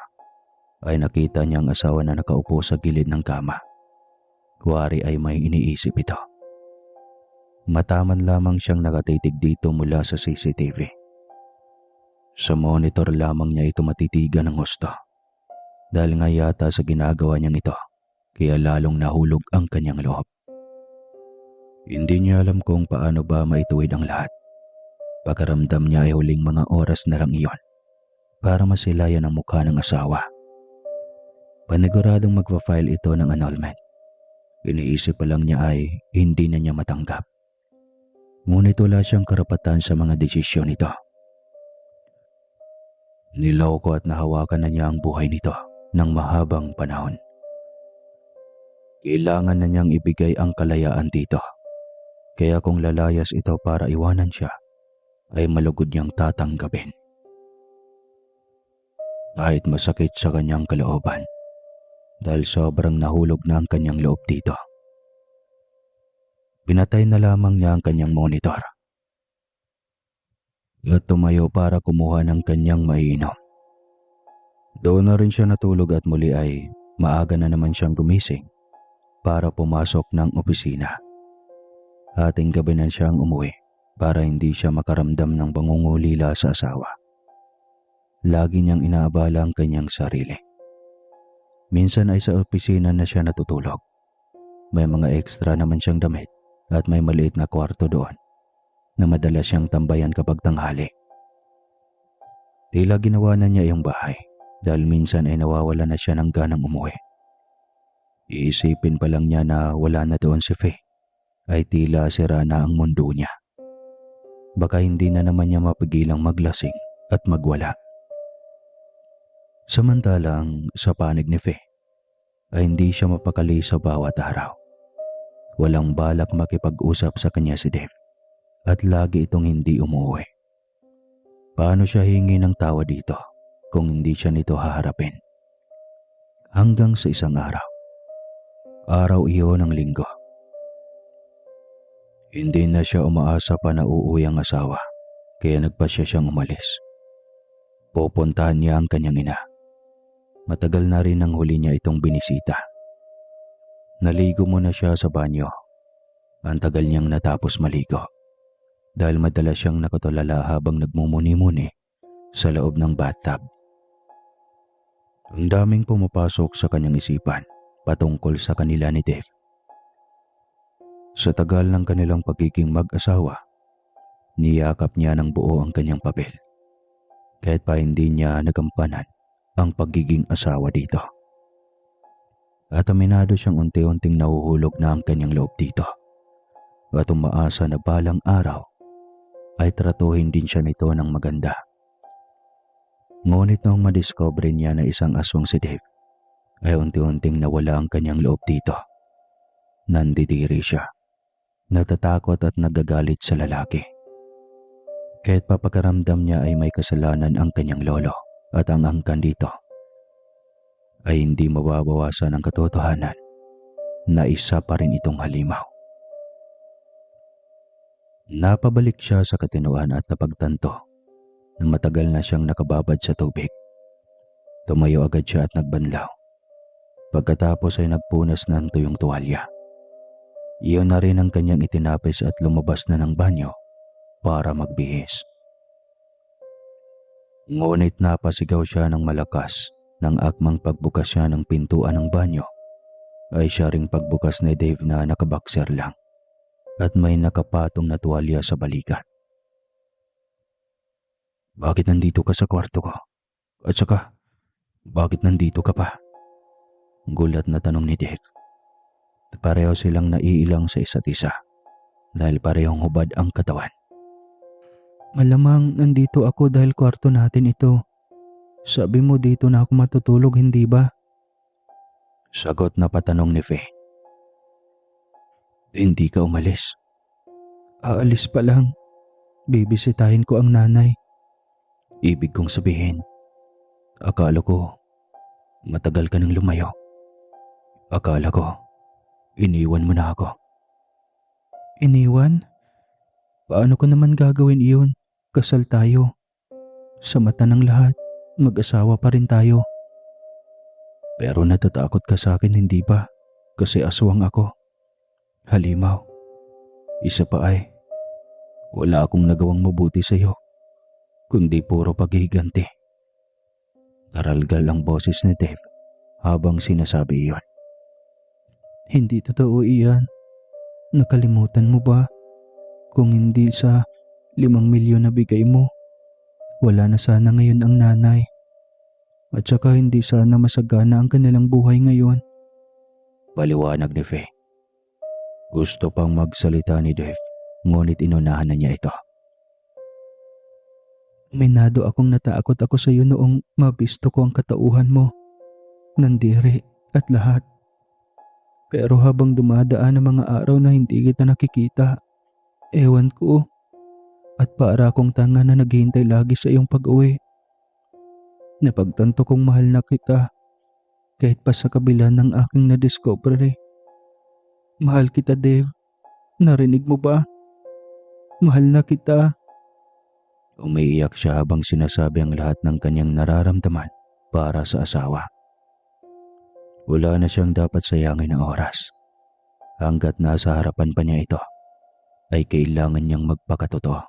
ay nakita niya ang asawa na nakaupo sa gilid ng kama. Kuwari ay may iniisip ito. Mataman lamang siyang nakatitig dito mula sa CCTV. Sa monitor lamang niya ito matitigan ng husto. Dahil nga yata sa ginagawa niyang ito, kaya lalong nahulog ang kanyang loob. Hindi niya alam kung paano ba maituwid ang lahat. Pagkaramdam niya ay huling mga oras na lang iyon para masilayan ang mukha ng asawa. Paniguradong magpa-file ito ng annulment. Iniisip pa lang niya ay hindi na niya matanggap. Ngunit wala siyang karapatan sa mga desisyon nito. Nilaw ko at nahawakan na niya ang buhay nito ng mahabang panahon. Kailangan na niyang ibigay ang kalayaan dito. Kaya kung lalayas ito para iwanan siya, ay malugod niyang tatanggapin. Kahit masakit sa kanyang kalooban dahil sobrang nahulog na ang kanyang loob dito. Pinatay na lamang niya ang kanyang monitor at tumayo para kumuha ng kanyang maiinom. Doon na rin siya natulog at muli ay maaga na naman siyang gumising para pumasok ng opisina. Ating gabi na siyang umuwi para hindi siya makaramdam ng pangungulila sa asawa. Lagi niyang inaabala ang kanyang sarili. Minsan ay sa opisina na siya natutulog. May mga extra naman siyang damit at may maliit na kwarto doon na madalas siyang tambayan kapag tanghali. Tila ginawa na niya yung bahay dahil minsan ay nawawala na siya ng ganang umuwi. Iisipin pa lang niya na wala na doon si Faye ay tila sira na ang mundo niya. Baka hindi na naman niya mapigilang maglasing at magwala. Samantalang sa panig ni Faye ay hindi siya mapakali sa bawat araw. Walang balak makipag-usap sa kanya si Dave at lagi itong hindi umuwi. Paano siya hingi ng tawa dito kung hindi siya nito haharapin? Hanggang sa isang araw. Araw iyon ng linggo. Hindi na siya umaasa pa na uuwi ang asawa kaya nagpasya siyang umalis. Pupuntahan niya ang kanyang ina. Matagal na rin ang huli niya itong binisita. Naligo muna siya sa banyo. Ang tagal niyang natapos maligo dahil madalas siyang nakatulala habang nagmumuni-muni sa loob ng bathtub. Ang daming pumapasok sa kanyang isipan patungkol sa kanila ni Dave. Sa tagal ng kanilang pagiging mag-asawa, niyakap niya ng buo ang kanyang papel. Kahit pa hindi niya nagampanan ang pagiging asawa dito. At aminado siyang unti-unting nahuhulog na ang kanyang loob dito. At umaasa na balang araw ay tratuhin din siya nito ng maganda. Ngunit noong madiscover niya na isang aswang si Dave, ay unti-unting nawala ang kanyang loob dito. Nandidiri siya, natatakot at nagagalit sa lalaki. Kahit papakaramdam niya ay may kasalanan ang kanyang lolo at ang angkan dito, ay hindi mababawasan ang katotohanan na isa pa rin itong halimaw. Napabalik siya sa katinuan at napagtanto na matagal na siyang nakababad sa tubig. Tumayo agad siya at nagbanlaw. Pagkatapos ay nagpunas ng tuyong tuwalya. Iyon na rin ang kanyang itinapis at lumabas na ng banyo para magbihis. Ngunit napasigaw siya ng malakas nang akmang pagbukas siya ng pintuan ng banyo ay siya ring pagbukas ni Dave na nakabakser lang at may nakapatong na tuwalya sa balikat. Bakit nandito ka sa kwarto ko? At saka, bakit nandito ka pa? Gulat na tanong ni Dave. Pareho silang naiilang sa isa't isa dahil parehong hubad ang katawan. Malamang nandito ako dahil kwarto natin ito. Sabi mo dito na ako matutulog, hindi ba? Sagot na patanong ni Faye. Hindi ka umalis. Aalis pa lang. Bibisitahin ko ang nanay. Ibig kong sabihin, akala ko matagal ka nang lumayo. Akala ko iniwan mo na ako. Iniwan? Paano ko naman gagawin iyon? Kasal tayo. Sa mata ng lahat, mag-asawa pa rin tayo. Pero natatakot ka sa akin, hindi ba? Kasi aswang ako. Halimaw. Isa pa ay, wala akong nagawang mabuti sa iyo, kundi puro paghihiganti. Taralgal ang boses ni Dave habang sinasabi iyon. Hindi totoo iyan. Nakalimutan mo ba? Kung hindi sa 5 milyon na bigay mo, wala na sana ngayon ang nanay. At saka hindi sana masagana ang kanilang buhay ngayon. Paliwanag ni Faye. Gusto pang magsalita ni Dave, ngunit inunahan na niya ito. Minado akong natakot ako sa iyo noong mabisto ko ang katauhan mo, nandiri at lahat. Pero habang dumadaan ang mga araw na hindi kita nakikita, ewan ko, At para akong tanga na naghihintay lagi sa iyong pag-uwi. Napagtanto kong mahal na kita kahit pa sa kabila ng aking nadiscovery. Mahal kita, Dave. Narinig mo ba? Mahal na kita. Umiiyak siya habang sinasabi ang lahat ng kanyang nararamdaman para sa asawa. Wala na siyang dapat sayangin na oras. Hanggat nasa harapan pa niya ito, ay kailangan niyang magpakatotoo.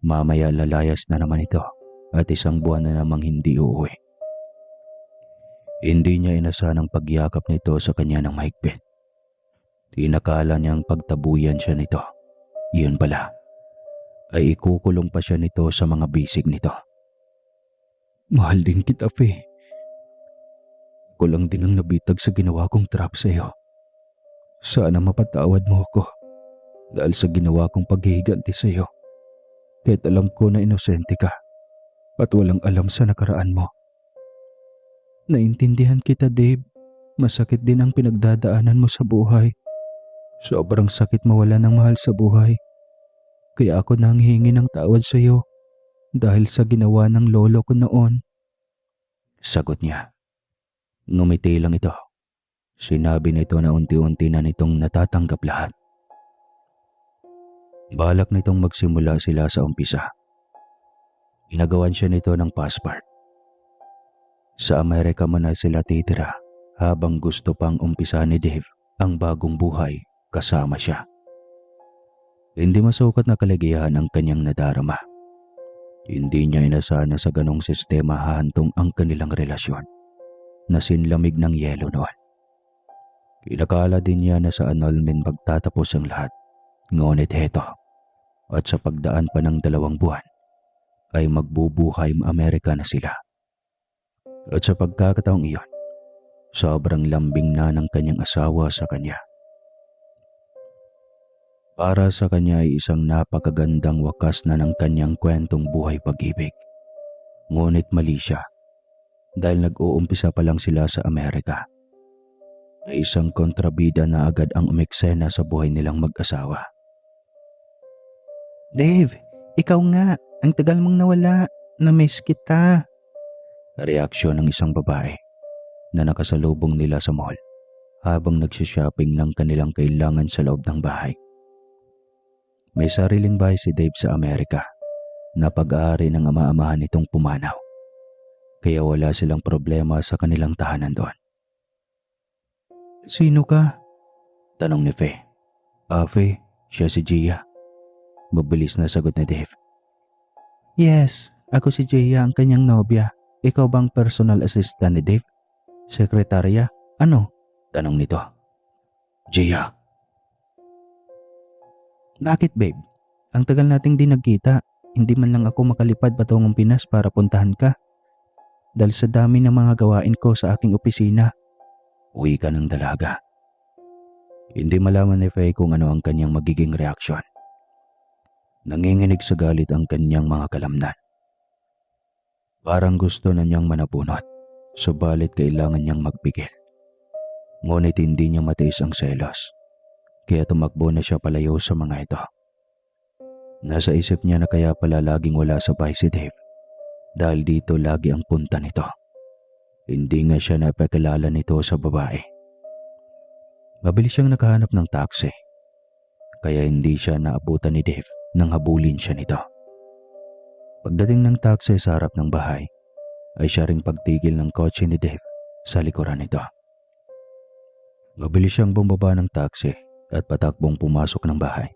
Mamaya lalayas na naman ito at 1 buwan na namang hindi uuwi. Hindi niya inasahan ang pagyakap nito sa kanya ng mahigpit. Inakala niyang pagtabuyan siya nito. Iyon pala, ay ikukulong pa siya nito sa mga bisig nito. Mahal din kita, Faye. Kulang din ang nabitag sa ginawa kong trap sa iyo. Sana mapatawad mo ako dahil sa ginawa kong paghihiganti sa iyo. Kahit alam ko na inosente ka at walang alam sa nakaraan mo. Naintindihan kita, Dave. Masakit din ang pinagdadaanan mo sa buhay. Sobrang sakit mawala ng mahal sa buhay. Kaya ako nanghihingi ng tawad sa iyo dahil sa ginawa ng lolo ko noon. Sagot niya. Ngumiti lang ito. Sinabi nito na unti-unti na nitong natatanggap lahat. Balak nitong magsimula sila sa umpisa. Inagawan siya nito ng passport. Sa Amerika man na sila titira habang gusto pang umpisa ni Dave ang bagong buhay kasama siya. Hindi masukat na kaligayahan ang kanyang nadarama. Hindi niya inasahan na sa ganong sistema hahantong ang kanilang relasyon na sinlamig ng yelo noon. Inakala din niya na sa annulment magtatapos ang lahat. Ngunit heto, at sa pagdaan pa ng 2 buwan, ay magbubuhay Amerika na sila. At sa pagkakataong iyon, sobrang lambing na ng kanyang asawa sa kanya. Para sa kanya ay isang napakagandang wakas na ng kanyang kwentong buhay pag-ibig. Ngunit mali siya dahil nag-uumpisa pa lang sila sa Amerika. Ay isang kontrabida na agad ang umeksena sa buhay nilang mag-asawa. Dave, ikaw nga. Ang tagal mong nawala. Na-miss kita. Reaksyon ng isang babae na nakasalubong nila sa mall habang nagsishopping ng kanilang kailangan sa loob ng bahay. May sariling bahay si Dave sa Amerika na pag-aari ng ama-amahan nitong pumanaw. Kaya wala silang problema sa kanilang tahanan doon. Sino ka? Tanong ni Faye. Faye, siya si Gia. Mabilis na sagot ni Dave. Yes, ako si Gia, ang kanyang nobya. Ikaw bang personal assistant ni Dave? Sekretarya? Ano? Tanong nito. Gia. Bakit, babe? Ang tagal nating di nagkita. Hindi man lang ako makalipad patungong Pinas para puntahan ka. Dahil sa dami ng mga gawain ko sa aking opisina. Uwi ka ng dalaga. Hindi malaman ni Faye kung ano ang kanyang magiging reaksyon. Nanginginig sa galit ang kanyang mga kalamnan. Parang gusto na niyang manapunot, subalit kailangan niyang magpigil. Ngunit hindi niya matiis ang selos, kaya tumakbo na siya palayo sa mga ito. Nasa isip niya na kaya pala laging wala sa bahay si Dave, dahil dito lagi ang punta nito. Hindi nga siya napakilala nito sa babae. Mabilis siyang nakahanap ng taxi, kaya hindi siya naabutan ni Dave nang habulin siya nito. Pagdating ng taxi sa harap ng bahay, ay siya ring pagtigil ng kotse ni Dave sa likuran nito. Mabilis siyang bumaba ng taxi at patakbong pumasok ng bahay.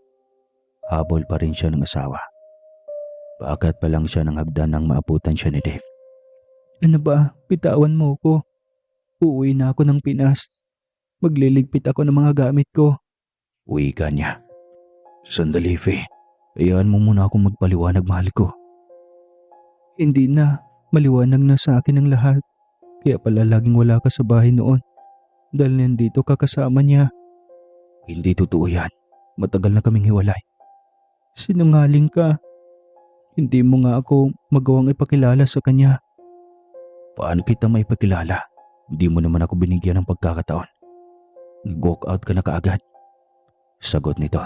Habol pa rin siya ng asawa. Paakyat pa lang siya ng hagdan nang maabutan siya ni Dave. Ano ba? Bitawan mo ko. Uuwi na ako ng Pinas. Magliligpit ako ng mga gamit ko. Uwi ka niya. Sandali, Faye. Hayaan mo muna akong magpaliwanag, mahal ko. Hindi na. Maliwanag na sa akin ang lahat. Kaya pala laging wala ka sa bahay noon. Dahil nandito ka kasama niya. Hindi totoo yan. Matagal na kaming hiwalay. Sinungaling ka. Hindi mo nga ako magawang ipakilala sa kanya. Paano kita maipakilala? Hindi mo naman ako binigyan ng pagkakataon. Nag-walk out ka na kaagad. Sagot nito.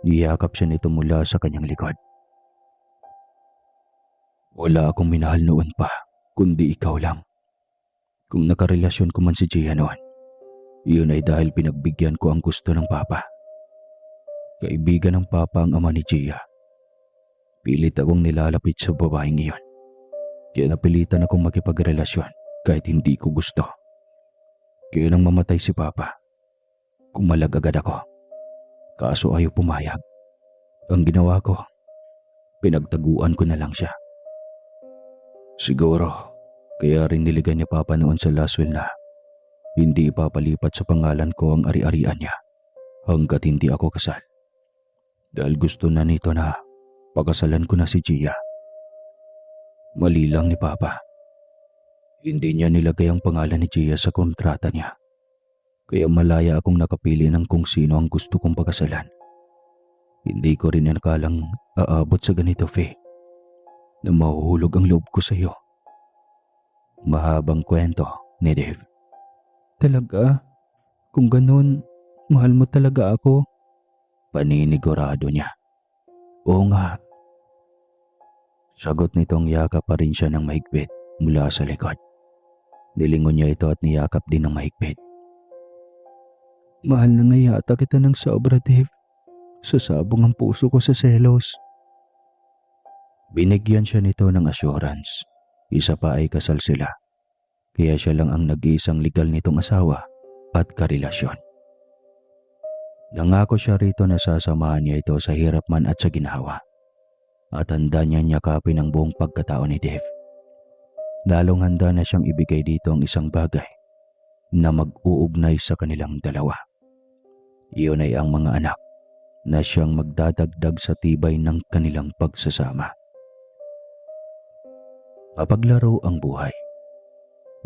Niyakap siya nito mula sa kanyang likod. Wala akong minahal noon pa, kundi ikaw lang. Kung nakarelasyon ko man si Gia noon, iyon ay dahil pinagbigyan ko ang gusto ng papa. Kaibigan ng papa ang ama ni Gia. Pilit akong nilalapit sa babaeng iyon. Kaya napilitan akong makipagrelasyon kahit hindi ko gusto. Kaya nang mamatay si papa, kumalag agad ako. Kaso ayaw pumayag. Ang ginawa ko, pinagtaguan ko na lang siya. Siguro, kaya rin niligan niya papa noon sa Laswell na hindi ipapalipat sa pangalan ko ang ari-arian niya hanggat hindi ako kasal. Dahil gusto na nito na pakasalan ko na si Gia. Mali lang ni papa. Hindi niya nilagay ang pangalan ni Gia sa kontrata niya. Kaya malaya akong nakapili ng kung sino ang gusto kong pakasalan. Hindi ko rin nakalang aabot sa ganito, Faye, na mahuhulog ang loob ko sa iyo. Mahabang kwento ni Dave. Talaga? Kung ganun, mahal mo talaga ako? Paninigurado niya. Oo nga. Sagot nitong yakap pa rin siya ng mahigpit mula sa likod. Nilingon niya ito at niyakap din ng mahigpit. Mahal na nga yata kita ng sobra, Dave. Sasabong ang puso ko sa selos. Binigyan siya nito ng assurance. Isa pa ay kasal sila. Kaya siya lang ang nag-iisang legal nitong asawa at karelasyon. Nangako siya rito na sasamahan niya ito sa hirap man at sa ginhawa. At handa niya yakapin ang buong pagkatao ni Dave. Lalong handa na siyang ibigay dito ang isang bagay na mag-uugnay sa kanilang dalawa. Iyon ay ang mga anak na siyang magdadagdag sa tibay ng kanilang pagsasama. Mapaglaro ang buhay.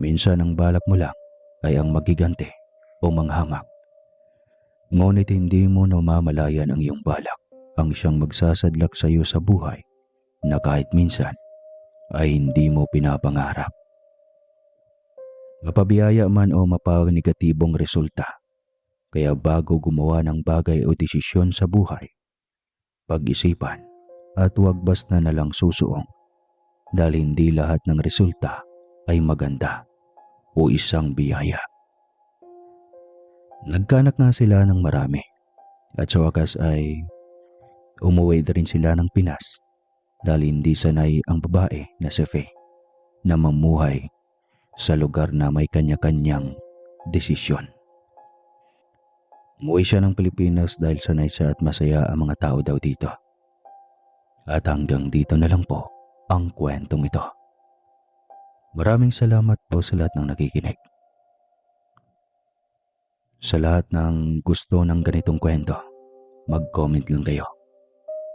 Minsan ang balak mo lang ay ang magigante o manghamak. Ngunit hindi mo namamalayan ang iyong balak ang siyang magsasadlak sa iyo sa buhay na kahit minsan ay hindi mo pinapangarap. Mapabiyaya man o mapanegatibong resulta, kaya bago gumawa ng bagay o desisyon sa buhay, pag-isipan at huwag basta na lang susuong dahil hindi lahat ng resulta ay maganda o isang biyaya. Nagkanak nga sila ng marami at sa wakas ay umuwi na rin sila ng Pinas dahil hindi sanay ang babae na si Faye na mamuhay sa lugar na may kanya-kanyang desisyon. Umuwi siya ng Pilipinas dahil sanay siya at masaya ang mga tao daw dito. At hanggang dito na lang po ang kwentong ito. Maraming salamat po sa lahat ng nakikinig. Sa lahat ng gusto ng ganitong kwento, mag-comment lang kayo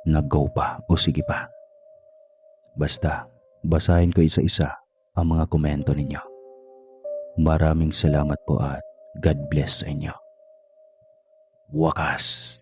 na go pa o sige pa. Basta, basahin ko isa-isa ang mga komento ninyo. Maraming salamat po at God bless sa inyo. Wakas.